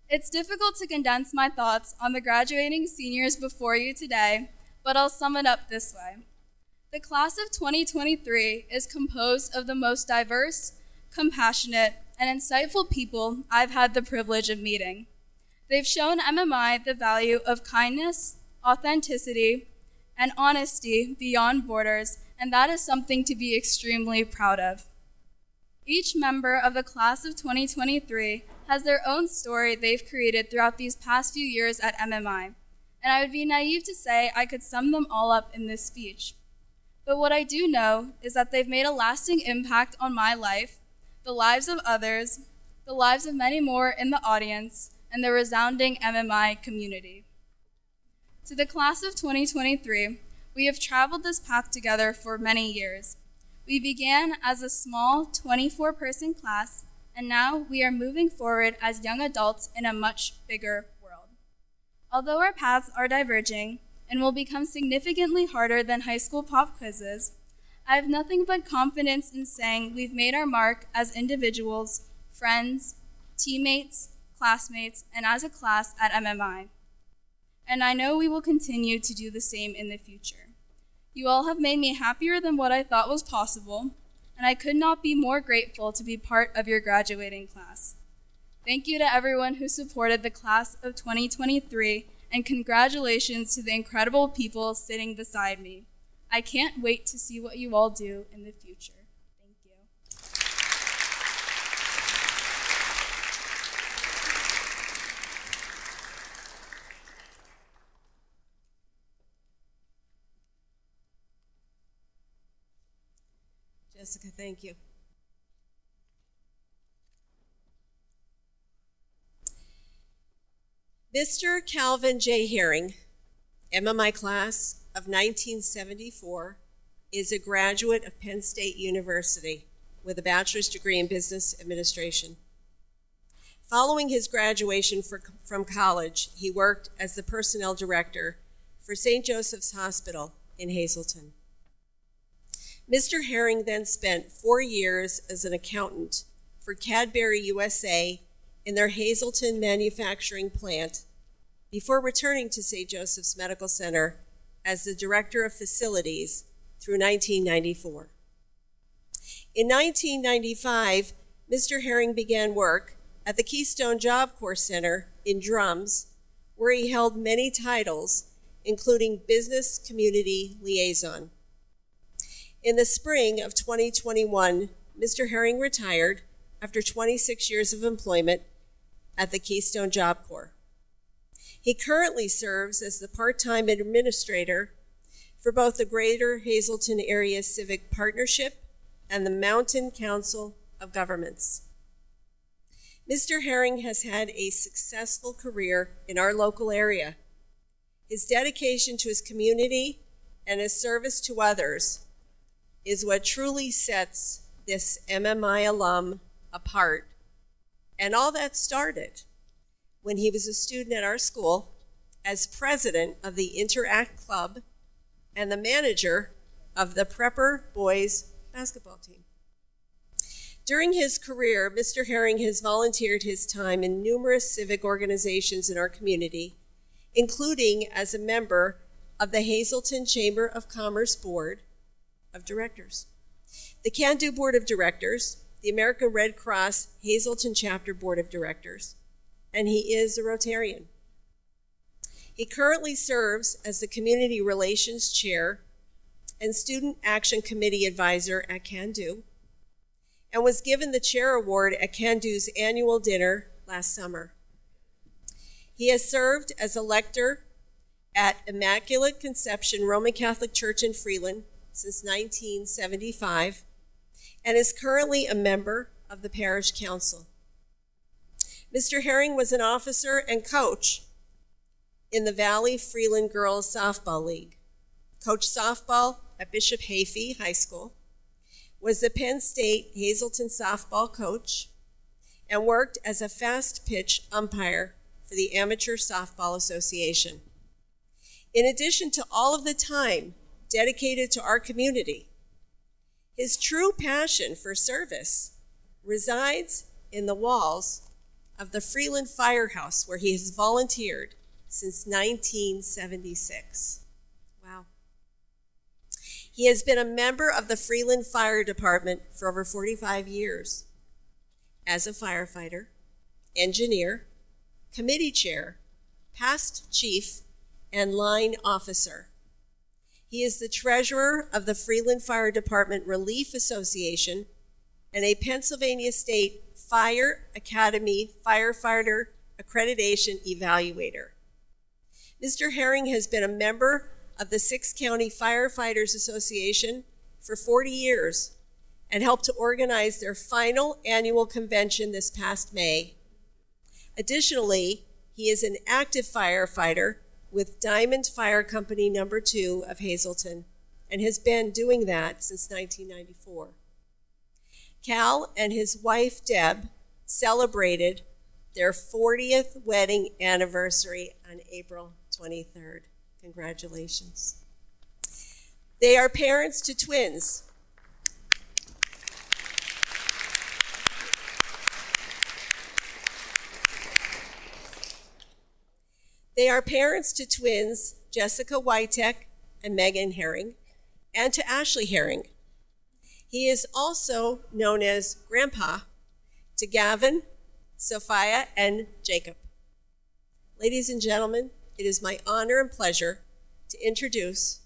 It's difficult to condense my thoughts on the graduating seniors before you today, but I'll sum it up this way. The class of 2023 is composed of the most diverse, compassionate, and insightful people I've had the privilege of meeting. They've shown MMI the value of kindness, authenticity, and honesty beyond borders, and that is something to be extremely proud of. Each member of the class of 2023 has their own story they've created throughout these past few years at MMI, and I would be naive to say I could sum them all up in this speech. But what I do know is that they've made a lasting impact on my life, the lives of others, the lives of many more in the audience, and the resounding MMI community. To the class of 2023, we have traveled this path together for many years. We began as a small 24-person class, and now we are moving forward as young adults in a much bigger world. Although our paths are diverging and will become significantly harder than high school pop quizzes, I have nothing but confidence in saying we've made our mark as individuals, friends, teammates, classmates, and as a class at MMI. And I know we will continue to do the same in the future. You all have made me happier than what I thought was possible, and I could not be more grateful to be part of your graduating class. Thank you to everyone who supported the class of 2023, and congratulations to the incredible people sitting beside me. I can't wait to see what you all do in the future. Thank you. Jessica, thank you. Mr. Calvin J. Herring, MMI class of 1974, is a graduate of Penn State University with a bachelor's degree in business administration. Following his graduation from college, he worked as the personnel director for St. Joseph's Hospital in Hazleton. Mr. Herring then spent 4 years as an accountant for Cadbury USA in their Hazleton manufacturing plant before returning to St. Joseph's Medical Center as the director of facilities through 1994. In 1995, Mr. Herring began work at the Keystone Job Corps Center in Drums, where he held many titles, including Business Community Liaison. In the spring of 2021, Mr. Herring retired after 26 years of employment at the Keystone Job Corps. He currently serves as the part-time administrator for both the Greater Hazleton Area Civic Partnership and the Mountain Council of Governments. Mr. Herring has had a successful career in our local area. His dedication to his community and his service to others is what truly sets this MMI alum apart. And all that started when he was a student at our school as president of the Interact Club and the manager of the Prepper Boys basketball team. During his career, Mr. Herring has volunteered his time in numerous civic organizations in our community, including as a member of the Hazleton Chamber of Commerce Board of Directors, the Can Do Board of Directors, the American Red Cross Hazleton Chapter Board of Directors, and he is a Rotarian. He currently serves as the Community Relations Chair and Student Action Committee Advisor at Can Do, and was given the Chair Award at Can Do's annual dinner last summer. He has served as a lector at Immaculate Conception Roman Catholic Church in Freeland since 1975, and is currently a member of the Parish Council. Mr. Herring was an officer and coach in the Valley Freeland Girls Softball League, coached softball at Bishop Hafeez High School, was the Penn State Hazleton softball coach, and worked as a fast pitch umpire for the Amateur Softball Association. In addition to all of the time dedicated to our community, his true passion for service resides in the walls of the Freeland Firehouse, where he has volunteered since 1976. Wow. He has been a member of the Freeland Fire Department for over 45 years as a firefighter, engineer, committee chair, past chief, and line officer. He is the treasurer of the Freeland Fire Department Relief Association and a Pennsylvania State Fire Academy Firefighter Accreditation Evaluator. Mr. Herring has been a member of the 6 County Firefighters Association for 40 years and helped to organize their final annual convention this past May. Additionally, he is an active firefighter with Diamond Fire Company No. 2 of Hazleton and has been doing that since 1994. Cal and his wife, Deb, celebrated their 40th wedding anniversary on April 23rd. Congratulations. They are parents to twins. They are parents to twins Jessica Witek and Megan Herring, and to Ashley Herring. He is also known as Grandpa to Gavin, Sophia, and Jacob. Ladies and gentlemen, it is my honor and pleasure to introduce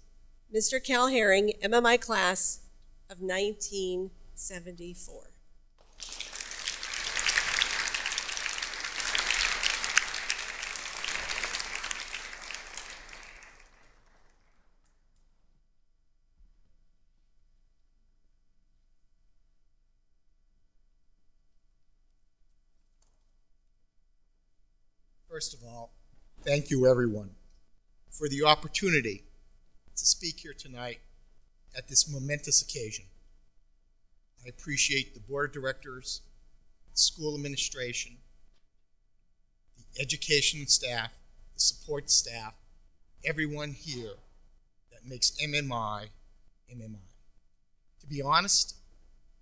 Mr. Cal Herring, MMI class of 1974. First of all, thank you everyone for the opportunity to speak here tonight at this momentous occasion. I appreciate the board of directors, school administration, education staff, the support staff, everyone here that makes MMI, MMI. To be honest,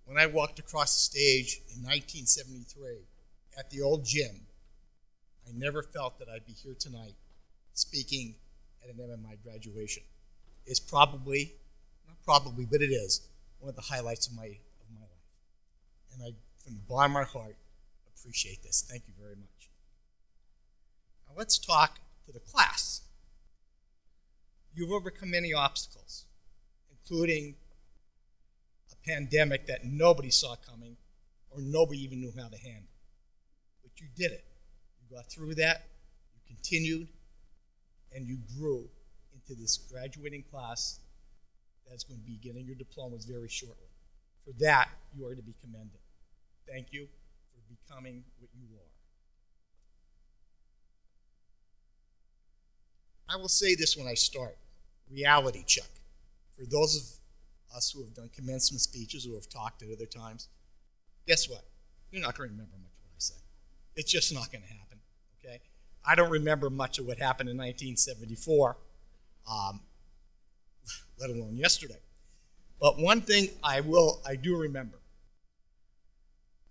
when I walked across the stage in 1973 at the old gym, I never felt that I'd be here tonight speaking at an MMI graduation. It's probably, not probably, but it is one of the highlights of my life. And I, from the bottom of my heart, appreciate this. Thank you very much. Now let's talk to the class. You've overcome many obstacles, including a pandemic that nobody saw coming or nobody even knew how to handle. But you did it. You got through that, you continued, and you grew into this graduating class that's going to be getting your diplomas very shortly. For that, you are to be commended. Thank you for becoming what you are. I will say this when I start. Reality check. For those of us who have done commencement speeches or have talked at other times, guess what? You're not going to remember much of what I said. It's just not going to happen, okay? I don't remember much of what happened in 1974, let alone yesterday. But one thing I do remember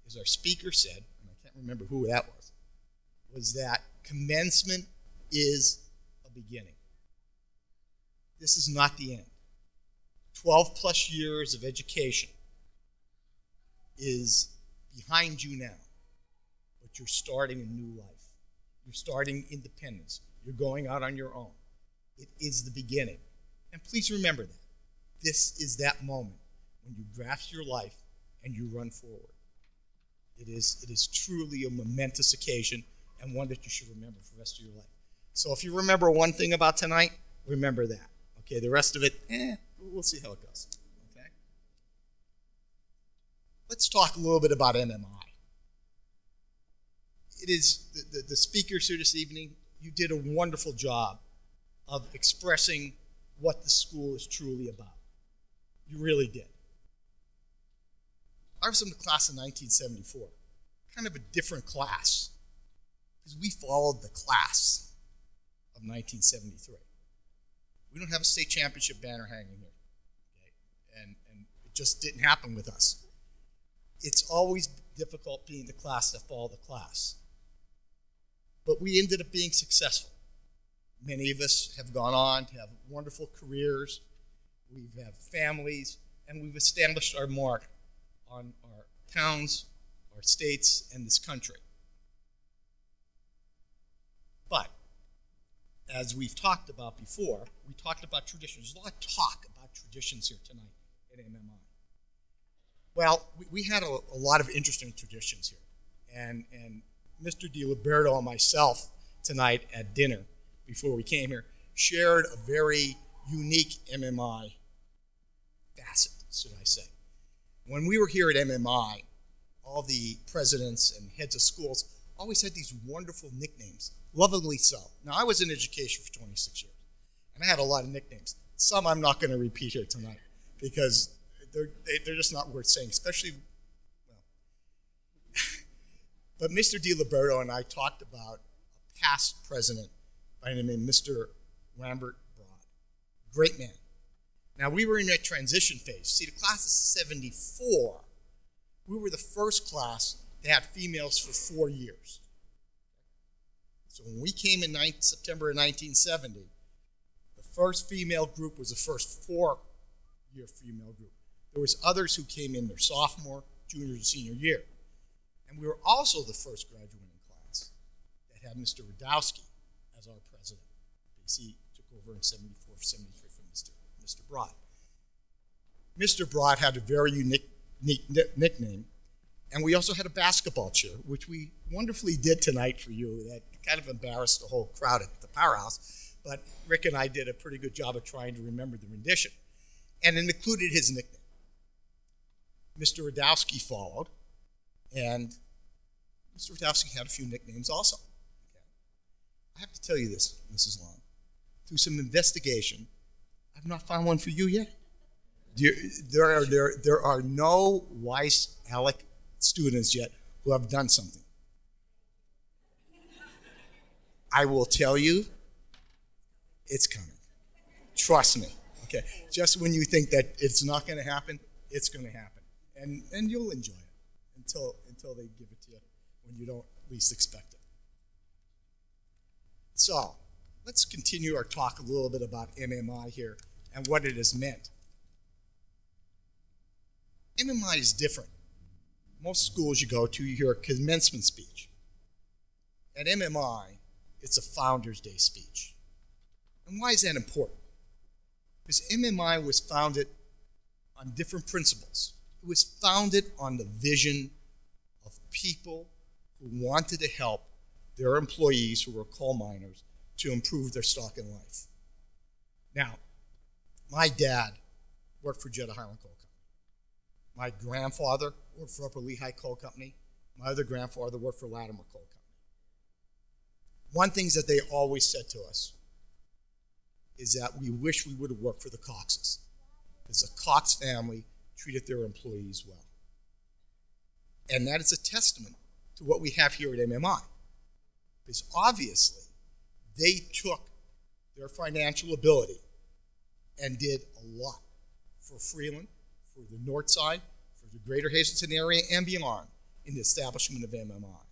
is our speaker said, and I can't remember who that was that commencement is a beginning. This is not the end. 12 plus years of education is behind you now, but you're starting a new life. You're starting independence. You're going out on your own. It is the beginning. And please remember that. This is that moment when you grasp your life and you run forward. It is truly a momentous occasion and one that you should remember for the rest of your life. So if you remember one thing about tonight, remember that. Okay, the rest of it, we'll see how it goes. Okay? Let's talk a little bit about MMI. It is the speakers here this evening, you did a wonderful job of expressing what the school is truly about. You really did. I was in the class of 1974, kind of a different class, because we followed the class of 1973. We don't have a state championship banner hanging here, okay? And it just didn't happen with us. It's always difficult being the class that followed the class. But we ended up being successful. Many of us have gone on to have wonderful careers, we have families, and we've established our mark on our towns, our states, and this country. But, as we've talked about before, we talked about traditions. There's a lot of talk about traditions here tonight at MMI. Well, we had a lot of interesting traditions here. And Mr. DiLiberto and myself tonight at dinner, before we came here, shared a very unique MMI facet, should I say. When we were here at MMI, all the presidents and heads of schools always had these wonderful nicknames, lovingly so. Now, I was in education for 26 years, and I had a lot of nicknames. Some I'm not going to repeat here tonight, because they're just not worth saying, especially, well. But Mr. DiLiberto and I talked about a past president by the name of Mr. Lambert Broad. Great man. Now, we were in that transition phase. See, the class of 74, we were the first class that had females for 4 years. So when we came in September of 1970, the first female group was the first 4-year female group. There was others who came in their sophomore, junior, and senior year. And we were also the first graduating class that had Mr. Radowski as our president, because he took over in 74, 73 from Mr. Broad. Mr. Broad had a very unique nickname, and we also had a basketball chair, which we wonderfully did tonight for you. That kind of embarrassed the whole crowd at the powerhouse, but Rick and I did a pretty good job of trying to remember the rendition. And it included his nickname. Mr. Radowski followed, and Mr. Radowski had a few nicknames also. Okay. I have to tell you this, Mrs. Long. Through some investigation, I've not found one for you yet. There are no Weiss Alec students yet who have done something. I will tell you, it's coming. Trust me. Okay. Just when you think that it's not going to happen, it's going to happen. And you'll enjoy it until they give it to you when you don't least expect it. So, let's continue our talk a little bit about MMI here and what it has meant. MMI is different. Most schools you go to, you hear a commencement speech. At MMI, it's a Founders Day speech. And why is that important? Because MMI was founded on different principles. It was founded on the vision of people who wanted to help their employees who were coal miners to improve their stock in life. Now, my dad worked for Jeddah Highland Coal Company. My grandfather worked for Upper Lehigh Coal Company. My other grandfather worked for Latimer Coal Company. One thing that they always said to us is that we wish we would have worked for the Coxes, because the Cox family treated their employees well. And that is a testament to what we have here at MMI. Because obviously, they took their financial ability and did a lot for Freeland, for the North Side, for the greater Hazleton area, and beyond in the establishment of MMI.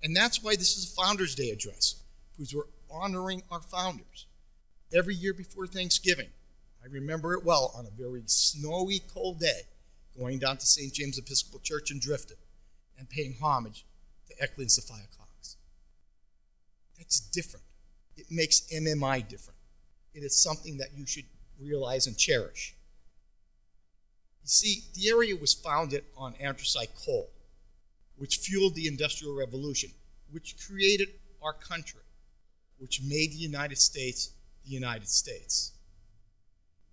And that's why this is a Founders Day address, because we're honoring our founders. Every year before Thanksgiving, I remember it well, on a very snowy, cold day, going down to St. James Episcopal Church in Drifton and paying homage to Eckley and Sophia Cox. That's different. It makes MMI different. It is something that you should realize and cherish. You see, the area was founded on anthracite coal, which fueled the Industrial Revolution, which created our country, which made the United States the United States.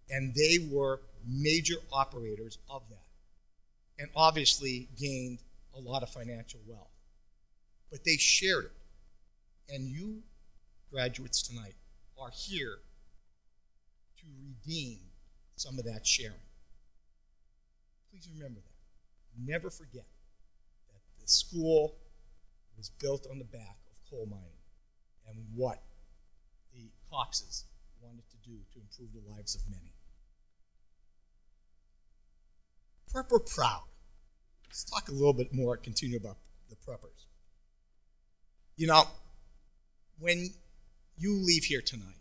And they were major operators of that, and obviously gained a lot of financial wealth. But they shared it. And you, graduates tonight, are here to redeem some of that sharing. Please remember that. Never forget that the school was built on the back of coal mining and what the Coxes wanted to do to improve the lives of many. Prepper proud. Let's talk a little bit more, continue about the preppers. You know, when you leave here tonight,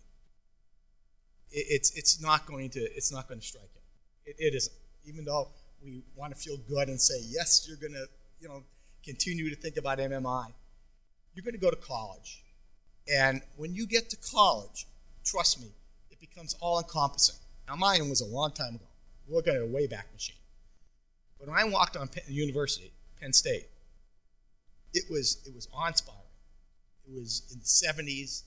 it's not going to strike you. It isn't. Even though we want to feel good and say, yes, you're going to, continue to think about MMI, you're going to go to college. And when you get to college, trust me, it becomes all-encompassing. Now, mine was a long time ago. We're looking at a Wayback Machine. But when I walked on University, Penn State, it was awe-inspiring. It was in the 70s.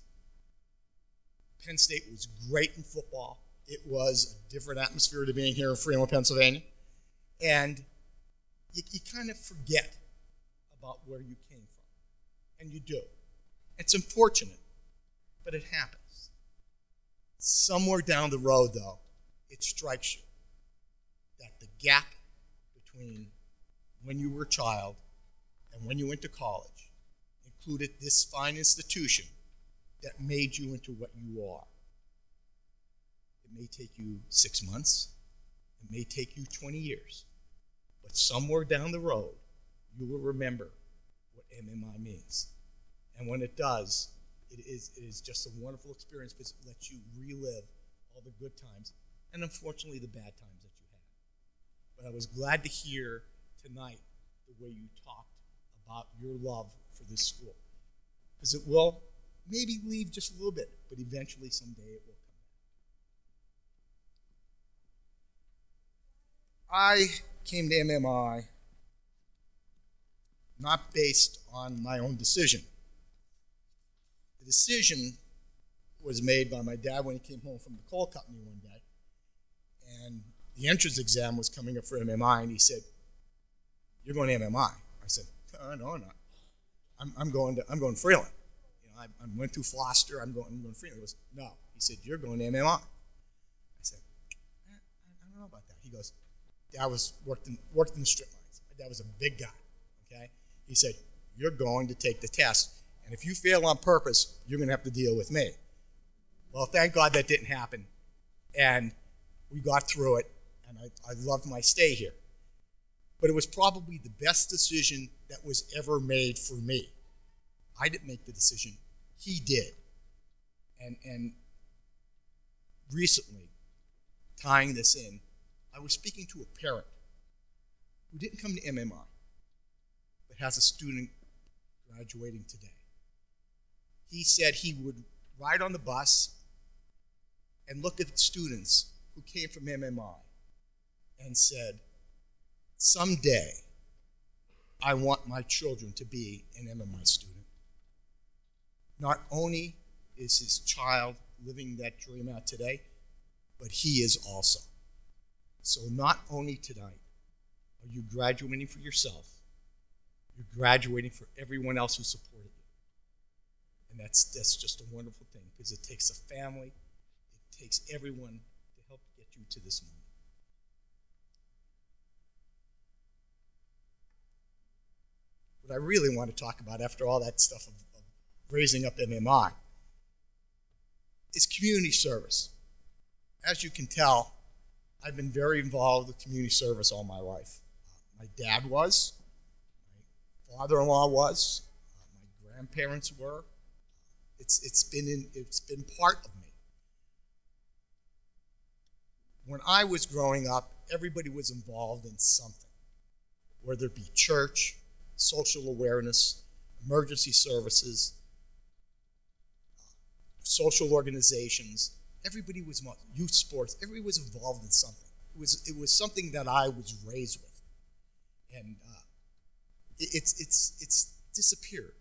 Penn State was great in football. It was a different atmosphere to being here in Freeland, Pennsylvania. And you kind of forget about where you came from. And you do. It's unfortunate, but it happens. Somewhere down the road, though, it strikes you that the gap between when you were a child and when you went to college included this fine institution that made you into what you are. It may take you 6 months. It may take you 20 years. But somewhere down the road, you will remember what MMI means. And when it does, it is just a wonderful experience because it lets you relive all the good times and unfortunately the bad times that you had. But I was glad to hear tonight the way you talked about your love for this school. Because it will maybe leave just a little bit, but eventually someday it will come back. I came to MMI not based on my own decision. The decision was made by my dad when he came home from the coal company one day, and the entrance exam was coming up for MMI, and he said, "You're going to MMI." I said, "No, I'm not. I'm going to Freeland. I went through Foster. I'm going to Freeland." He goes, "No." He said, "You're going to MMI." I said, I don't know about that. He goes, Dad worked in the strip mines. My dad was a big guy. Okay. He said, "You're going to take the test, And if you fail on purpose, you're going to have to deal with me. Well, thank God that didn't happen. And we got through it, and I loved my stay here. But it was probably the best decision that was ever made for me. I didn't make the decision. He did. And recently, tying this in, I was speaking to a parent who didn't come to MMI, but has a student graduating today. He said he would ride on the bus and look at the students who came from MMI and said, someday I want my children to be an MMI student. Not only is his child living that dream out today, but he is also. So not only tonight are you graduating for yourself, you're graduating for everyone else who supported you. And that's just a wonderful thing, because it takes a family, it takes everyone to help get you to this moment. What I really want to talk about after all that stuff of raising up MMI is community service. As you can tell, I've been very involved with community service all my life. My dad was, my father-in-law was, my grandparents were. It's been part of me. When I was growing up, everybody was involved in something, whether it be church, social awareness, emergency services, social organizations. Everybody was involved. Youth sports. Everybody was involved in something. It was something that I was raised with, and it's disappeared,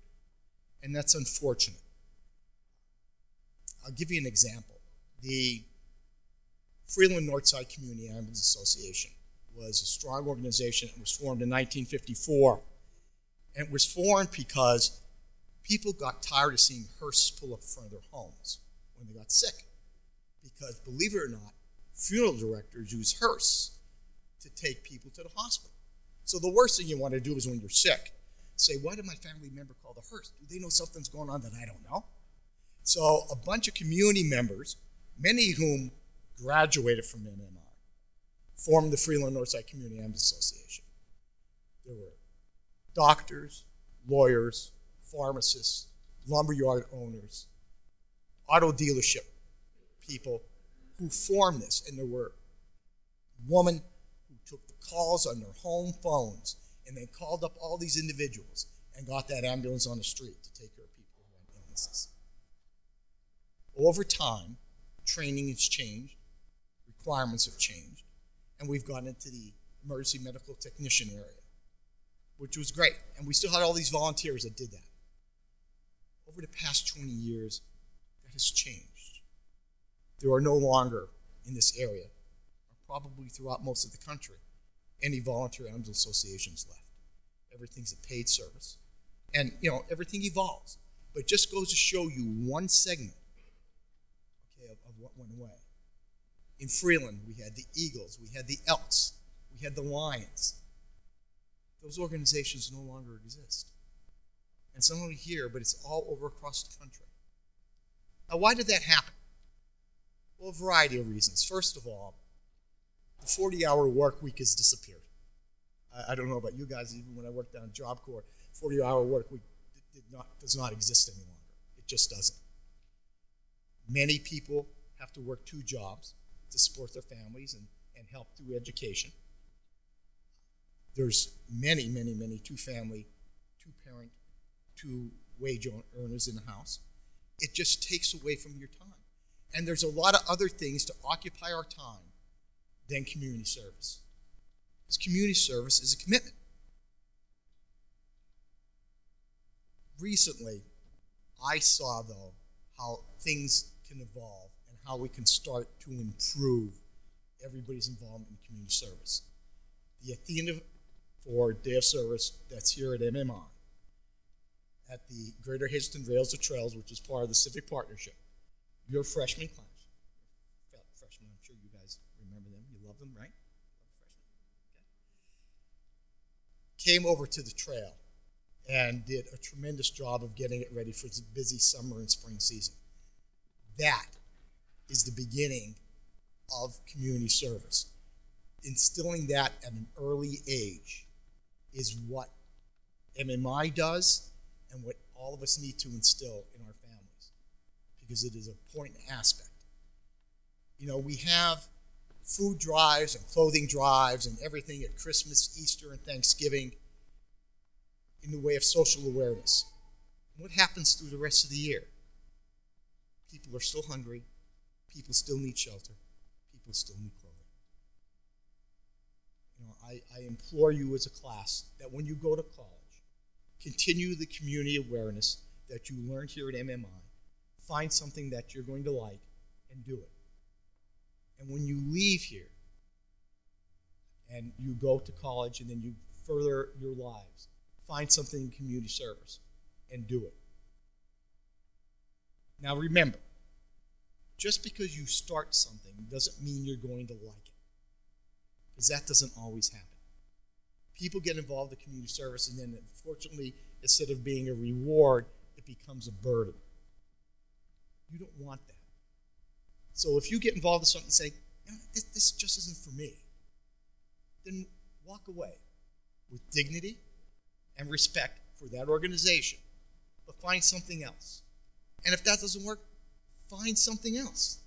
and that's unfortunate. I'll give you an example. The Freeland Northside Community Ambulance Association was a strong organization. It was formed in 1954, and it was formed because people got tired of seeing hearses pull up in front of their homes when they got sick. Because, believe it or not, funeral directors use hearse to take people to the hospital. So the worst thing you want to do is when you're sick, say, why did my family member call the hearse? Do they know something's going on that I don't know? So a bunch of community members, many of whom graduated from MMI, formed the Freeland Northside Community Ambulance Association. There were doctors, lawyers, pharmacists, lumberyard owners, auto dealership people who formed this, and there were women who took the calls on their home phones and they called up all these individuals and got that ambulance on the street to take care of people who had illnesses. Over time, training has changed, requirements have changed, and we've gone into the emergency medical technician area, which was great, and we still had all these volunteers that did that. Over the past 20 years, that has changed. There are no longer, in this area, or probably throughout most of the country, any volunteer ambulance associations left. Everything's a paid service. And, everything evolves. But it just goes to show you one segment, of what went away. In Freeland, we had the Eagles, we had the Elks, we had the Lions. Those organizations no longer exist. And it's not only here, but it's all over across the country. Now, why did that happen? Well, a variety of reasons. First of all, the 40-hour work week has disappeared. I don't know about you guys, even when I worked down at Job Corps, 40-hour work week does not exist any longer. It just doesn't. Many people have to work 2 jobs to support their families and help through education. There's many, many, many 2-family, 2-parent, 2-wage earners in the house. It just takes away from your time. And there's a lot of other things to occupy our time than community service. Because community service is a commitment. Recently, I saw, though, how things can evolve and how we can start to improve everybody's involvement in community service. The Athena for Day of Service that's here at MMI, at the Greater Hazleton Rails to Trails, which is part of the Civic Partnership. Your freshman class, freshmen, I'm sure you guys remember them. You love them, right? Love freshmen. Okay. Came over to the trail and did a tremendous job of getting it ready for the busy summer and spring season. That is the beginning of community service. Instilling that at an early age is what MMI does and what all of us need to instill in our families, because it is an important aspect. You know, we have food drives and clothing drives and everything at Christmas, Easter, and Thanksgiving in the way of social awareness. What happens through the rest of the year? People are still hungry. People still need shelter. People still need clothing. You know, I implore you as a class that when you go to college, continue the community awareness that you learned here at MMI. Find something that you're going to like and do it. And when you leave here and you go to college and then you further your lives, find something in community service and do it. Now remember, just because you start something doesn't mean you're going to like it, because that doesn't always happen. People get involved in community service, and then unfortunately, instead of being a reward, it becomes a burden. You don't want that. So if you get involved in something and say, this just isn't for me, then walk away with dignity and respect for that organization, but find something else. And if that doesn't work, find something else.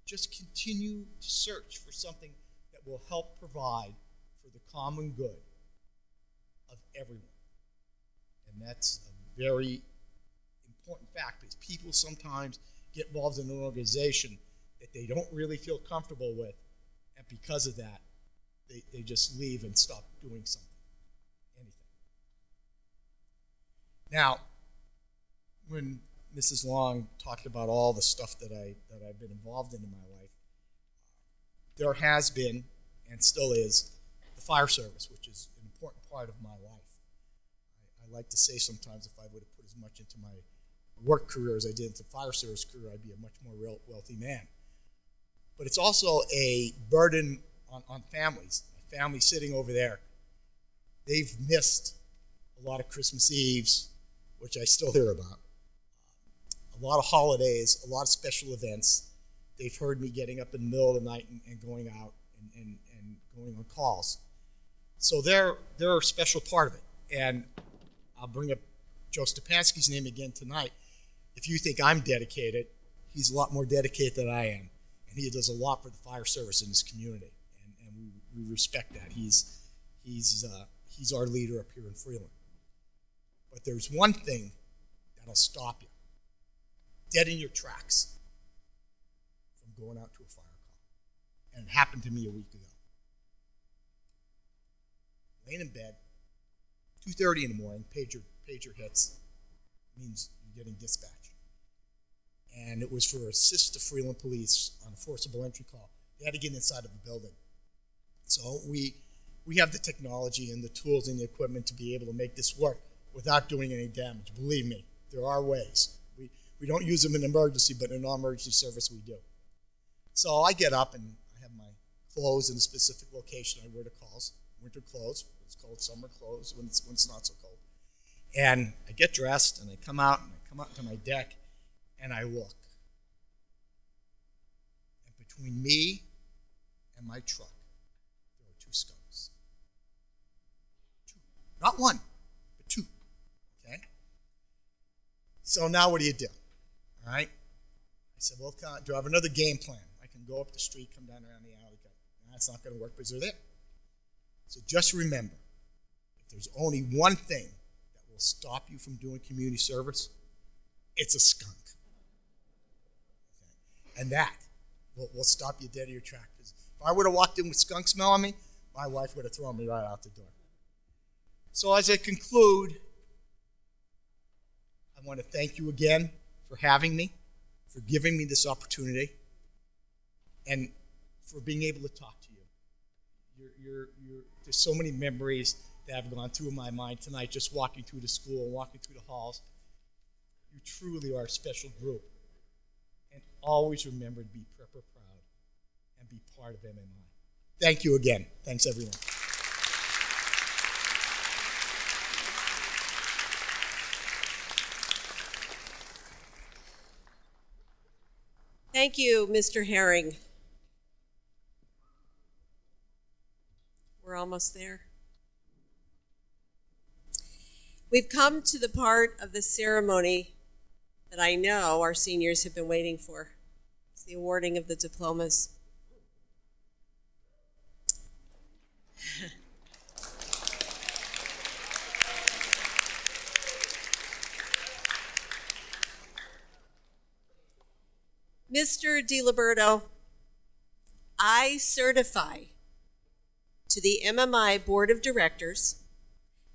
Just continue to search for something that will help provide for the common good of everyone. And that's a very important fact, because people sometimes get involved in an organization that they don't really feel comfortable with, and because of that, they just leave and stop doing something, anything. Now, when Mrs. Long talked about all the stuff that I've been involved in my life, there has been, and still is, the fire service, which is an important part of my life. I like to say sometimes if I would have put as much into my work career as I did into the fire service career, I'd be a much more wealthy man. But it's also a burden on families. My family sitting over there, they've missed a lot of Christmas Eves, which I still hear about. A lot of holidays, a lot of special events. They've heard me getting up in the middle of the night and going out and going on calls. So they're a special part of it. And I'll bring up Joe Stepanski's name again tonight. If you think I'm dedicated, he's a lot more dedicated than I am. And he does a lot for the fire service in his community. And we respect that. He's our leader up here in Freeland. But there's one thing that'll stop you dead in your tracks from going out to a fire call. And it happened to me a week ago. Laying in bed, 2:30 in the morning, pager hits, means you're getting dispatch. And it was for assist the Freeland police on a forcible entry call. They had to get inside of a building. So we have the technology and the tools and the equipment to be able to make this work without doing any damage. Believe me, there are ways. We don't use them in emergency, but in non-emergency service we do. So I get up and I have my clothes in a specific location. I wear the calls, winter clothes. It's called summer clothes when it's not so cold. And I get dressed and I come out to my deck and I look. And between me and my truck, there are two skunks. Two. Not one, but two. Okay? So now what do you do? All right? I said, well, do I have another game plan? I can go up the street, come down around the alley. That's not going to work because they're there. So just remember, if there's only one thing that will stop you from doing community service, it's a skunk. Okay? And that will stop you dead in your tracks. If I would have walked in with skunk smell on me, my wife would have thrown me right out the door. So as I conclude, I want to thank you again for having me, for giving me this opportunity, and for being able to talk to you. There's so many memories that have gone through my mind tonight just walking through the school and walking through the halls. You truly are a special group. And always remember to be Prepper proud and be part of MMI. Thank you again. Thanks, everyone. Thank you, Mr. Herring. We're almost there. We've come to the part of the ceremony that I know our seniors have been waiting for. It's the awarding of the diplomas. Mr. DiLiberto, I certify to the MMI Board of Directors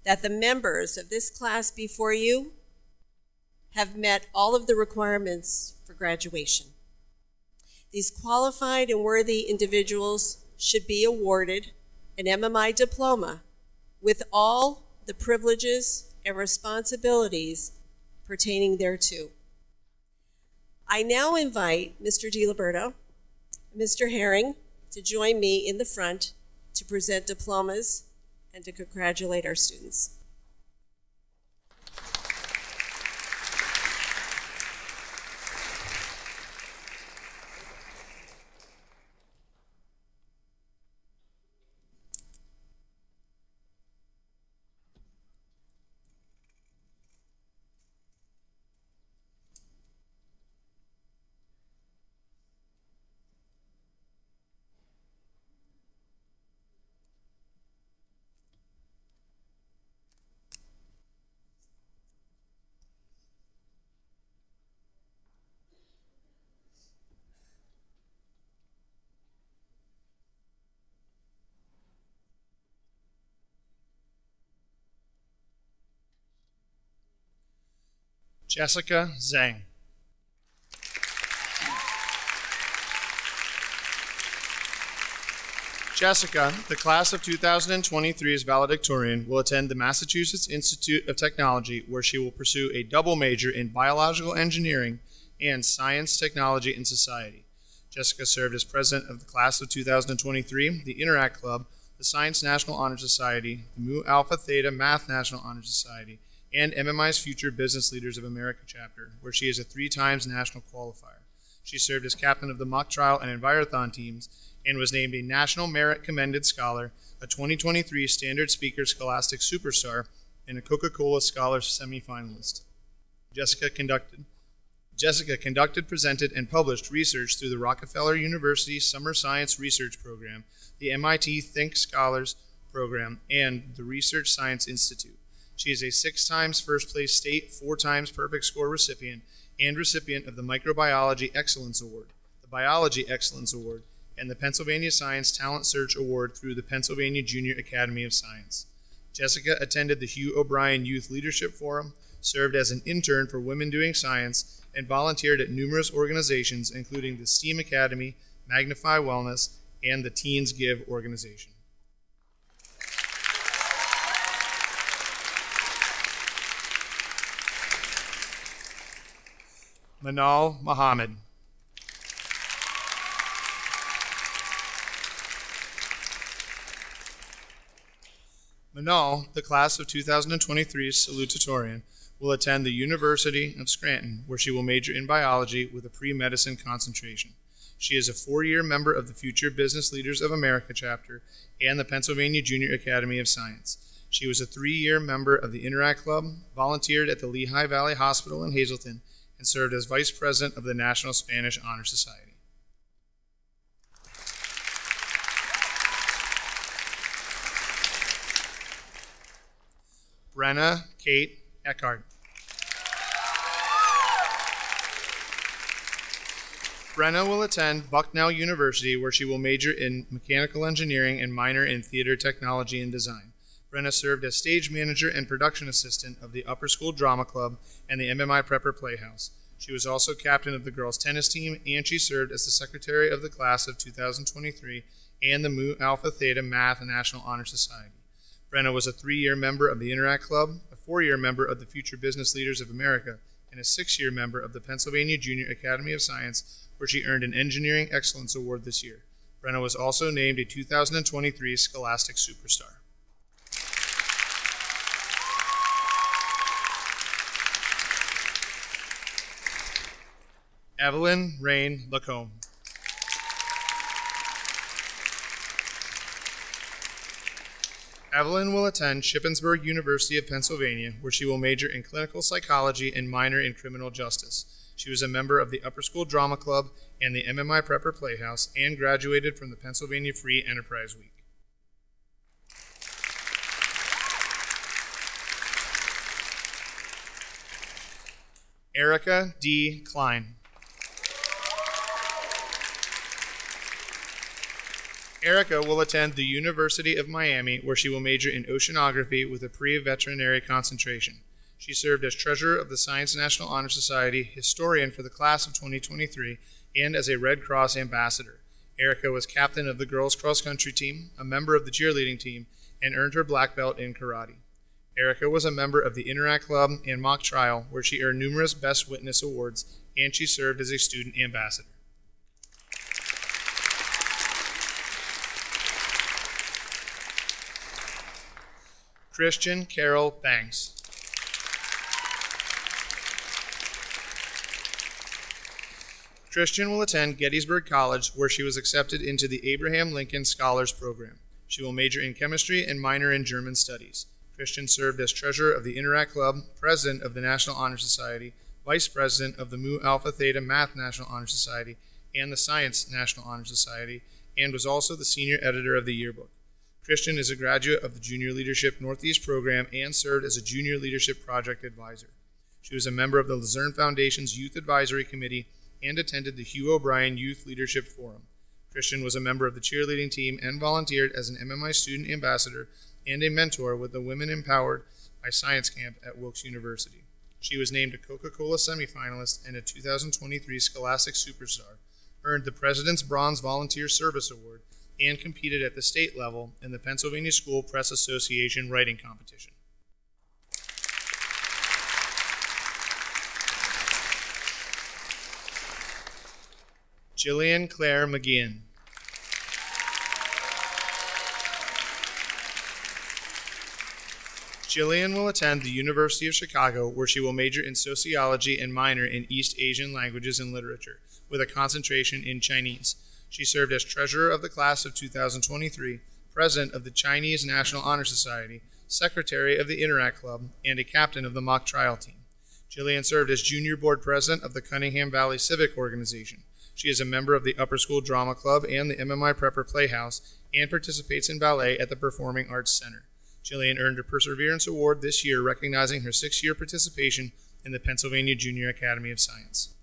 that the members of this class before you have met all of the requirements for graduation. These qualified and worthy individuals should be awarded an MMI diploma with all the privileges and responsibilities pertaining thereto. I now invite Mr. DiLiberto and Mr. Herring to join me in the front to present diplomas and to congratulate our students. Jessica Zhang. Jessica, the class of 2023's valedictorian, will attend the Massachusetts Institute of Technology, where she will pursue a double major in biological engineering and science, technology, and society. Jessica served as president of the class of 2023, the Interact Club, the Science National Honor Society, the Mu Alpha Theta Math National Honor Society, and MMI's Future Business Leaders of America chapter, where she is a 3-times national qualifier. She served as captain of the mock trial and Envirothon teams and was named a National Merit Commended Scholar, a 2023 Standard Speaker Scholastic Superstar, and a Coca-Cola Scholar semifinalist. Jessica conducted, presented, and published research through the Rockefeller University Summer Science Research Program, the MIT Think Scholars Program, and the Research Science Institute. She is a 6-times first place state, 4-times perfect score recipient, and recipient of the Microbiology Excellence Award, the Biology Excellence Award, and the Pennsylvania Science Talent Search Award through the Pennsylvania Junior Academy of Science. Jessica attended the Hugh O'Brien Youth Leadership Forum, served as an intern for Women Doing Science, and volunteered at numerous organizations, including the STEAM Academy, Magnify Wellness, and the Teens Give organization. Manal Muhammad. Manal, the class of 2023's salutatorian, will attend the University of Scranton, where she will major in biology with a pre-medicine concentration. She is a 4-year member of the Future Business Leaders of America chapter and the Pennsylvania Junior Academy of Science. She was a 3-year member of the Interact Club, volunteered at the Lehigh Valley Hospital in Hazleton, and served as vice president of the National Spanish Honor Society. Brenna Kate Eckhart. Brenna will attend Bucknell University, where she will major in mechanical engineering and minor in theater technology and design. Brenna served as stage manager and production assistant of the Upper School Drama Club and the MMI Prepper Playhouse. She was also captain of the girls' tennis team, and she served as the secretary of the class of 2023 and the Mu Alpha Theta Math National Honor Society. Brenna was a 3-year member of the Interact Club, a 4-year member of the Future Business Leaders of America, and a 6-year member of the Pennsylvania Junior Academy of Science, where she earned an Engineering Excellence Award this year. Brenna was also named a 2023 Scholastic Superstar. Evelyn Rain Lacombe. Evelyn will attend Shippensburg University of Pennsylvania, where she will major in clinical psychology and minor in criminal justice. She was a member of the Upper School Drama Club and the MMI Prepper Playhouse and graduated from the Pennsylvania Free Enterprise Week. Erica D. Klein. Erica will attend the University of Miami, where she will major in oceanography with a pre-veterinary concentration. She served as treasurer of the Science National Honor Society, historian for the class of 2023, and as a Red Cross ambassador. Erica was captain of the girls' cross-country team, a member of the cheerleading team, and earned her black belt in karate. Erica was a member of the Interact Club and Mock Trial, where she earned numerous Best Witness awards, and she served as a student ambassador. Christian Carol Banks. Christian will attend Gettysburg College, where she was accepted into the Abraham Lincoln Scholars Program. She will major in chemistry and minor in German studies. Christian served as treasurer of the Interact Club, president of the National Honor Society, vice president of the Mu Alpha Theta Math National Honor Society and the Science National Honor Society, and was also the senior editor of the yearbook. Christian is a graduate of the Junior Leadership Northeast program and served as a Junior Leadership Project Advisor. She was a member of the Luzerne Foundation's Youth Advisory Committee and attended the Hugh O'Brien Youth Leadership Forum. Christian was a member of the cheerleading team and volunteered as an MMI student ambassador and a mentor with the Women Empowered by Science Camp at Wilkes University. She was named a Coca-Cola semifinalist and a 2023 Scholastic Superstar, earned the President's Bronze Volunteer Service Award, and competed at the state level in the Pennsylvania School Press Association writing competition. Jillian Claire McGeehan. Jillian will attend the University of Chicago, where she will major in sociology and minor in East Asian languages and literature, with a concentration in Chinese. She served as treasurer of the class of 2023, president of the Chinese National Honor Society, secretary of the Interact Club, and a captain of the mock trial team. Jillian served as junior board president of the Cunningham Valley Civic Organization. She is a member of the Upper School Drama Club and the MMI Prepper Playhouse and participates in ballet at the Performing Arts Center. Jillian earned a Perseverance Award this year, recognizing her 6-year participation in the Pennsylvania Junior Academy of Science.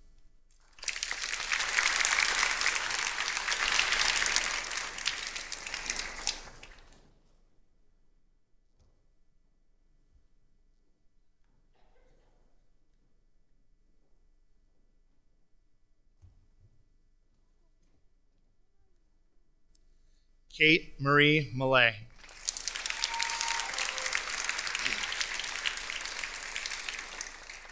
Kate Marie Millay.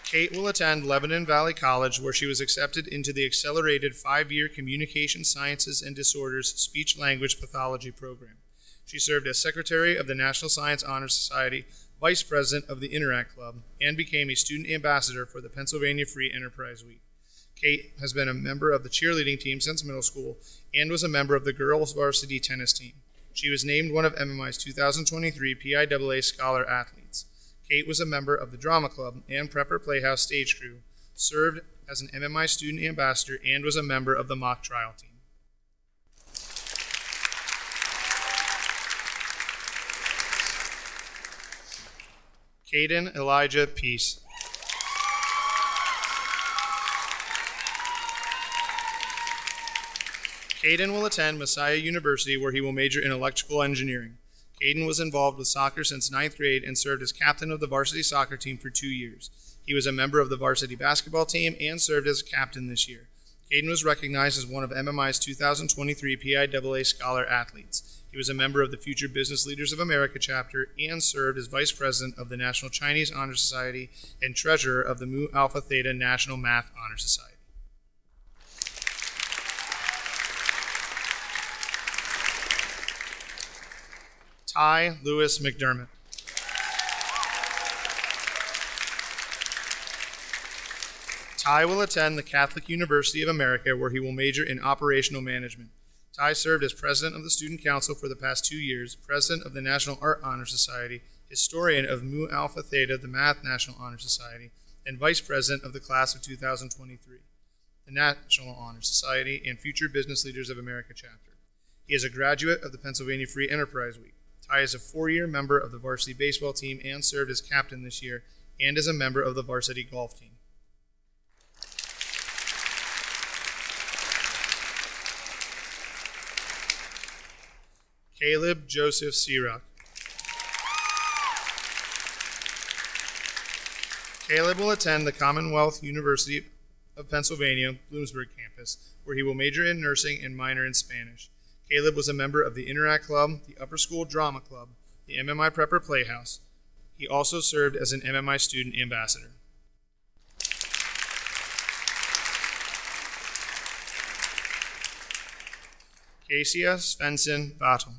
Kate will attend Lebanon Valley College, where she was accepted into the accelerated 5-year Communication Sciences and Disorders Speech-Language Pathology program. She served as secretary of the National Science Honor Society, vice president of the Interact Club, and became a student ambassador for the Pennsylvania Free Enterprise Week. Kate has been a member of the cheerleading team since middle school and was a member of the girls' varsity tennis team. She was named one of MMI's 2023 PIAA Scholar Athletes. Kate was a member of the Drama Club and Prepper Playhouse stage crew, served as an MMI student ambassador, and was a member of the mock trial team. Caden Elijah Peace. Caden will attend Messiah University, where he will major in electrical engineering. Caden was involved with soccer since 9th grade and served as captain of the varsity soccer team for 2 years. He was a member of the varsity basketball team and served as a captain this year. Caden was recognized as one of MMI's 2023 PIAA Scholar Athletes. He was a member of the Future Business Leaders of America chapter and served as vice president of the National Chinese Honor Society and treasurer of the Mu Alpha Theta National Math Honor Society. Ty Lewis McDermott. Ty will attend the Catholic University of America, where he will major in operational management. Ty served as president of the Student Council for the past 2 years, president of the National Art Honor Society, historian of Mu Alpha Theta, the Math National Honor Society, and vice president of the class of 2023, the National Honor Society, and Future Business Leaders of America chapter. He is a graduate of the Pennsylvania Free Enterprise Week. Ty is a 4-year member of the varsity baseball team and served as captain this year, and is a member of the varsity golf team. Caleb Joseph Syra. Caleb will attend the Commonwealth University of Pennsylvania, Bloomsburg campus, where he will major in nursing and minor in Spanish. Caleb was a member of the Interact Club, the Upper School Drama Club, the MMI Prepper Playhouse. He also served as an MMI student ambassador. Kasia Svensson Battle.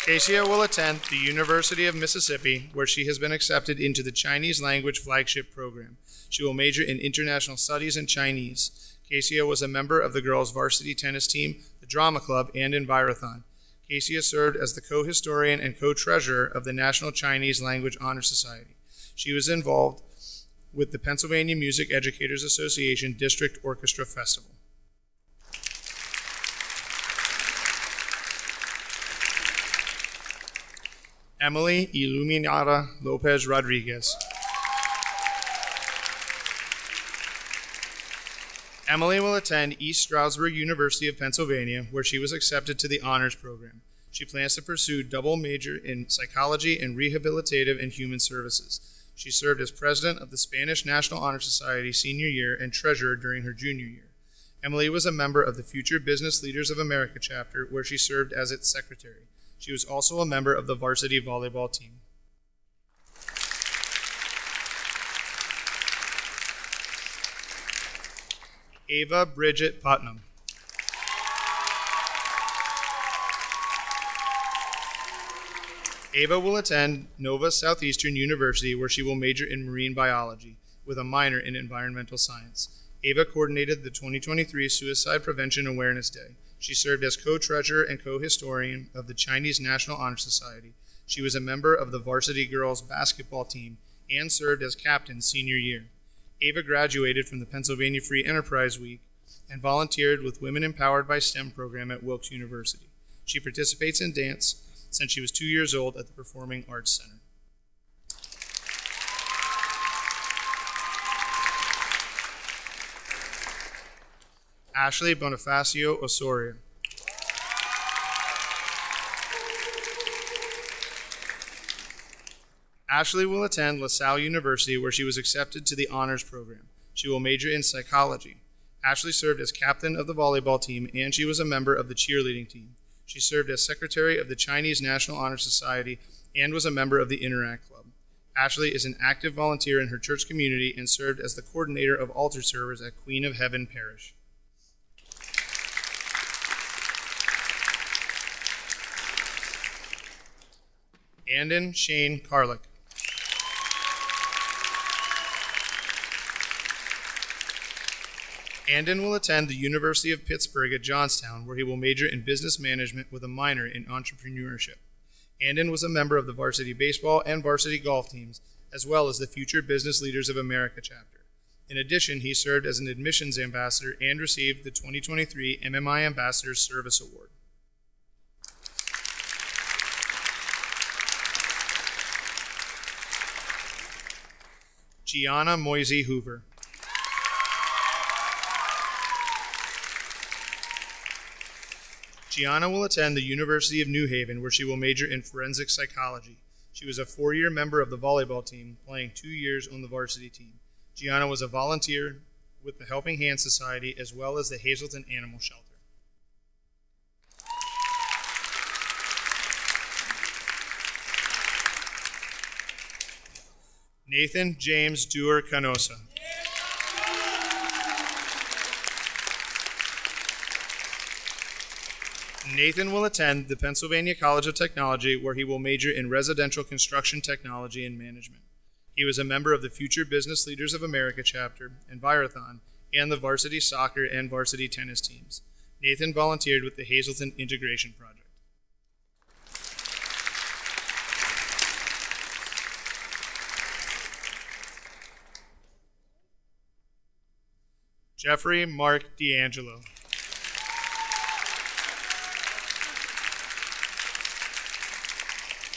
Kasia will attend the University of Mississippi, where she has been accepted into the Chinese language flagship program. She will major in international studies and Chinese. Kasia was a member of the girls' varsity tennis team, the drama club, and Envirothon. Kasia served as the co-historian and co-treasurer of the National Chinese Language Honor Society. She was involved with the Pennsylvania Music Educators Association District Orchestra Festival. Emily Iluminada Lopez-Rodriguez. Emily will attend East Stroudsburg University of Pennsylvania, where she was accepted to the honors program. She plans to pursue double major in psychology and rehabilitative and human services. She served as president of the Spanish National Honor Society senior year and treasurer during her junior year. Emily was a member of the Future Business Leaders of America chapter, where she served as its secretary. She was also a member of the varsity volleyball team. Ava Bridget Putnam. Ava will attend Nova Southeastern University, where she will major in marine biology with a minor in environmental science. Ava coordinated the 2023 Suicide Prevention Awareness Day. She served as co-treasurer and co-historian of the Chinese National Honor Society. She was a member of the varsity girls basketball team and served as captain senior year. Ava graduated from the Pennsylvania Free Enterprise Week and volunteered with Women Empowered by STEM program at Wilkes University. She participates in dance since she was 2 years old at the Performing Arts Center. Ashley Bonifacio Osoria. Ashley will attend LaSalle University, where she was accepted to the honors program. She will major in psychology. Ashley served as captain of the volleyball team, and she was a member of the cheerleading team. She served as secretary of the Chinese National Honor Society and was a member of the Interact Club. Ashley is an active volunteer in her church community and served as the coordinator of altar servers at Queen of Heaven Parish. Anden Shane Karlick. Anden will attend the University of Pittsburgh at Johnstown, where he will major in business management with a minor in entrepreneurship. Anden was a member of the varsity baseball and varsity golf teams, as well as the Future Business Leaders of America chapter. In addition, he served as an admissions ambassador and received the 2023 MMI Ambassador Service Award. Gianna Moisey-Hoover. Gianna will attend the University of New Haven, where she will major in forensic psychology. She was a 4-year member of the volleyball team, playing 2 years on the varsity team. Gianna was a volunteer with the Helping Hand Society as well as the Hazleton Animal Shelter. Nathan James Dewar-Canosa. Nathan will attend the Pennsylvania College of Technology, where he will major in residential construction technology and management. He was a member of the Future Business Leaders of America chapter, Envirothon, and the varsity soccer and varsity tennis teams. Nathan volunteered with the Hazleton Integration Project. Jeffrey Mark DeAngelo.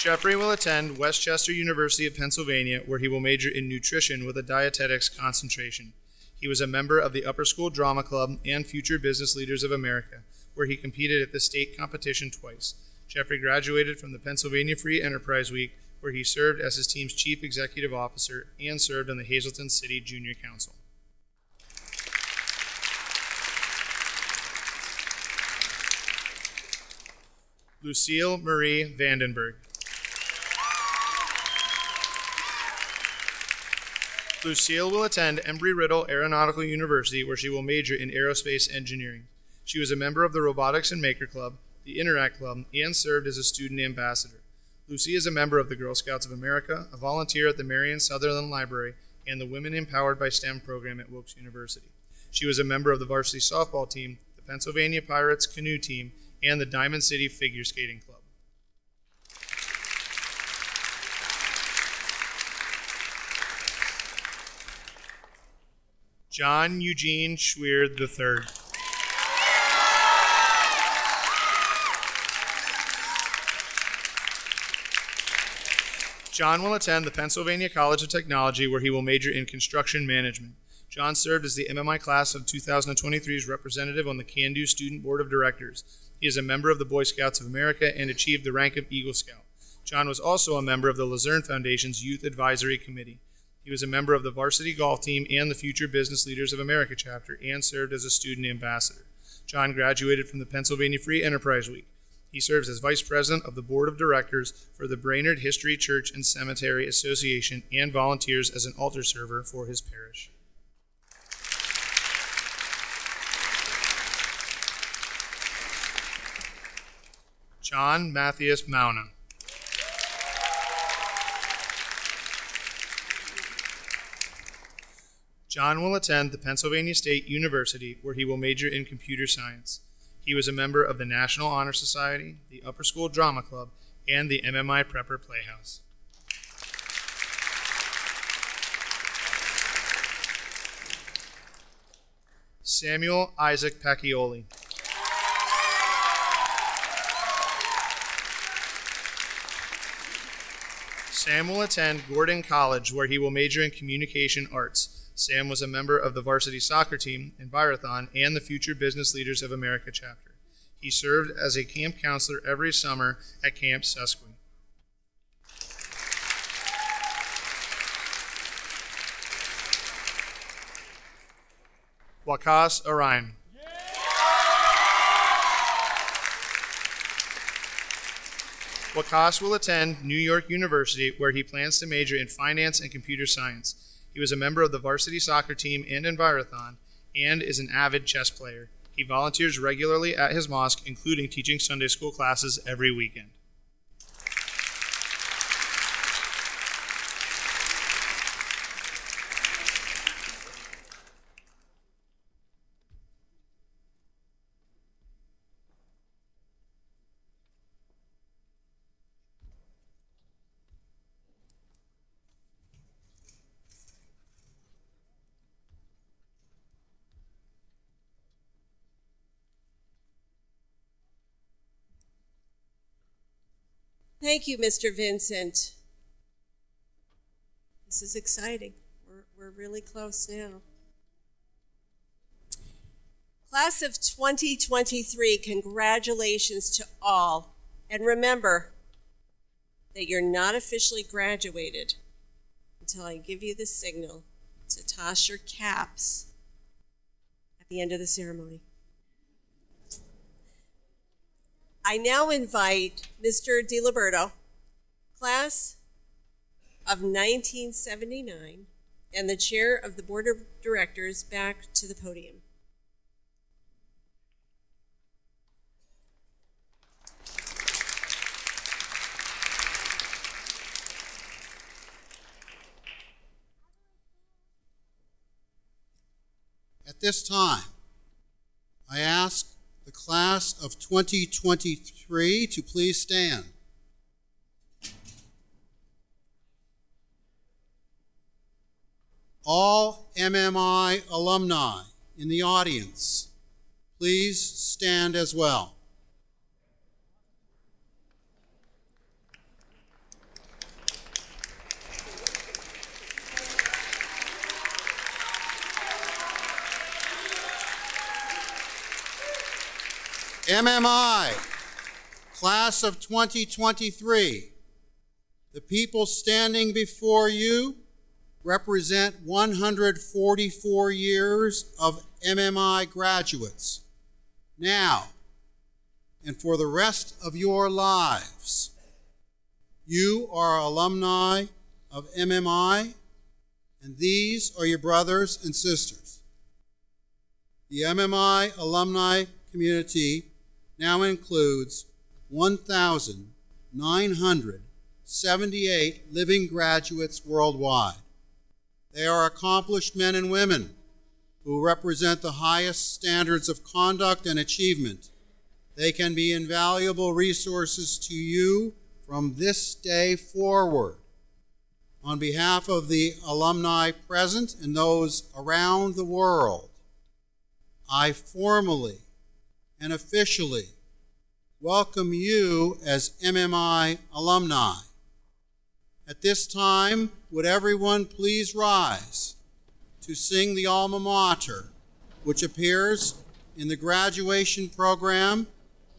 Jeffrey will attend Westchester University of Pennsylvania, where he will major in nutrition with a dietetics concentration. He was a member of the Upper School Drama Club and Future Business Leaders of America, where he competed at the state competition twice. Jeffrey graduated from the Pennsylvania Free Enterprise Week, where he served as his team's chief executive officer and served on the Hazleton City Junior Council. Lucille Marie Vandenberg. Lucille will attend Embry-Riddle Aeronautical University, where she will major in aerospace engineering. She was a member of the Robotics and Maker Club, the Interact Club, and served as a student ambassador. Lucy is a member of the Girl Scouts of America, a volunteer at the Marion Sutherland Library, and the Women Empowered by STEM program at Wilkes University. She was a member of the varsity softball team, the Pennsylvania Pirates canoe team, and the Diamond City Figure Skating Club. John Eugene Schweerd III. John will attend the Pennsylvania College of Technology, where he will major in construction management. John served as the MMI class of 2023's representative on the Can-Do Student Board of Directors. He is a member of the Boy Scouts of America and achieved the rank of Eagle Scout. John was also a member of the Luzerne Foundation's Youth Advisory Committee. He was a member of the varsity golf team and the Future Business Leaders of America chapter and served as a student ambassador. John graduated from the Pennsylvania Free Enterprise Week. He serves as vice president of the board of directors for the Brainerd History Church and Cemetery Association and volunteers as an altar server for his parish. John Matthias Mauna. John will attend the Pennsylvania State University, where he will major in computer science. He was a member of the National Honor Society, the Upper School Drama Club, and the MMI Prepper Playhouse. Samuel Isaac Pacchioli. Sam will attend Gordon College, where he will major in communication arts. Sam was a member of the varsity soccer team, Envirothon, and the Future Business Leaders of America chapter. He served as a camp counselor every summer at Camp Susquehanna. Waqas Arain. Waqas will attend New York University, where he plans to major in finance and computer science. He was a member of the varsity soccer team and Envirothon, and is an avid chess player. He volunteers regularly at his mosque, including teaching Sunday school classes every weekend. Thank you, Mr. Vincent. This is exciting. We're really close now. Class of 2023, congratulations to all. And remember that you're not officially graduated until I give you the signal to toss your caps at the end of the ceremony. I now invite Mr. DiLiberto, class of 1979, and the chair of the board of directors back to the podium. this time, I ask the class of 2023 to please stand. All MMI alumni in the audience, please stand as well. MMI, class of 2023, the people standing before you represent 144 years of MMI graduates. Now, and for the rest of your lives, you are alumni of MMI, and these are your brothers and sisters. The MMI alumni community now includes 1,978 living graduates worldwide. They are accomplished men and women who represent the highest standards of conduct and achievement. They can be invaluable resources to you from this day forward. On behalf of the alumni present and those around the world, I formally and officially welcome you as MMI alumni. At this time, would everyone please rise to sing the alma mater, which appears in the graduation program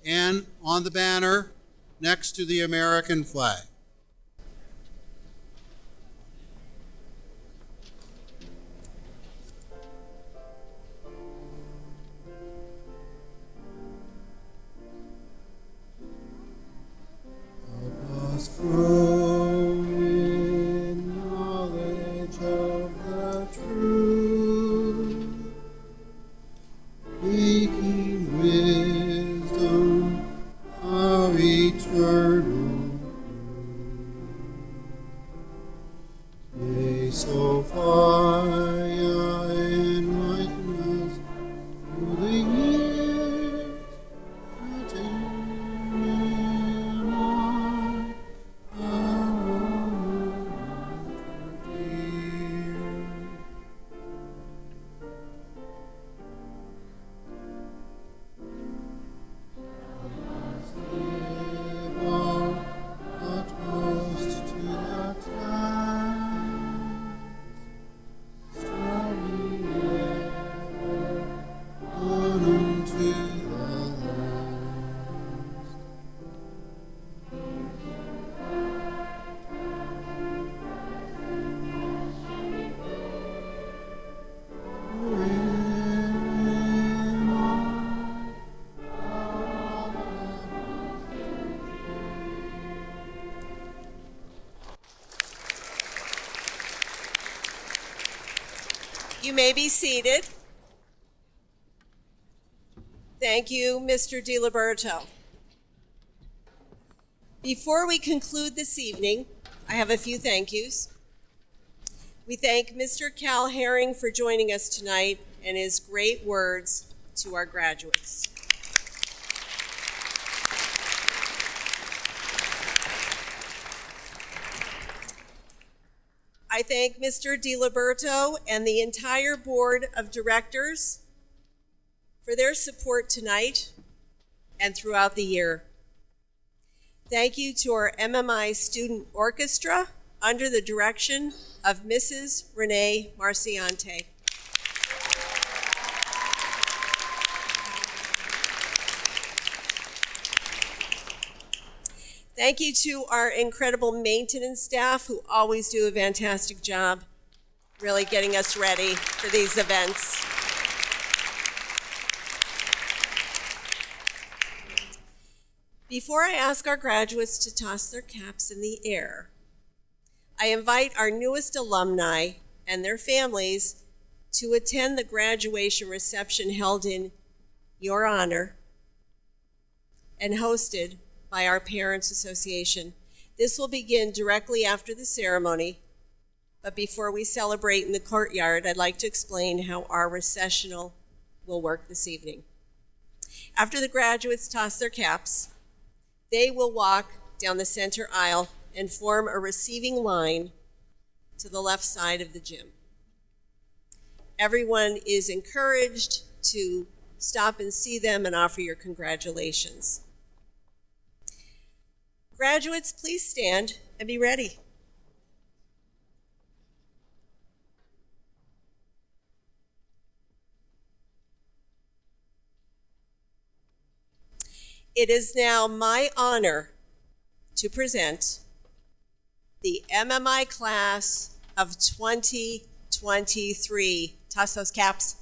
and on the banner next to the American flag. Grow in knowledge of the truth, seeking wisdom of eternal truth. May so far enlighten us through the years that You may be seated. Thank you, Mr. DiLiberto. Before we conclude this evening, I have a few thank yous. We thank Mr. Cal Herring for joining us tonight and his great words to our graduates. I thank Mr. DiLiberto and the entire board of directors for their support tonight and throughout the year. Thank you to our MMI Student Orchestra under the direction of Mrs. Renee Marciante. Thank you to our incredible maintenance staff who always do a fantastic job really getting us ready for these events. Before I ask our graduates to toss their caps in the air, I invite our newest alumni and their families to attend the graduation reception held in your honor and hosted by our Parents Association. This will begin directly after the ceremony But before we celebrate in the courtyard, I'd like to explain how our recessional will work this evening. After the graduates toss their caps, they will walk down the center aisle and form a receiving line to the left side of the gym. Everyone is encouraged to stop and see them and offer your congratulations. Graduates, please stand and be ready. It is now my honor to present the MMI class of 2023. Toss those caps.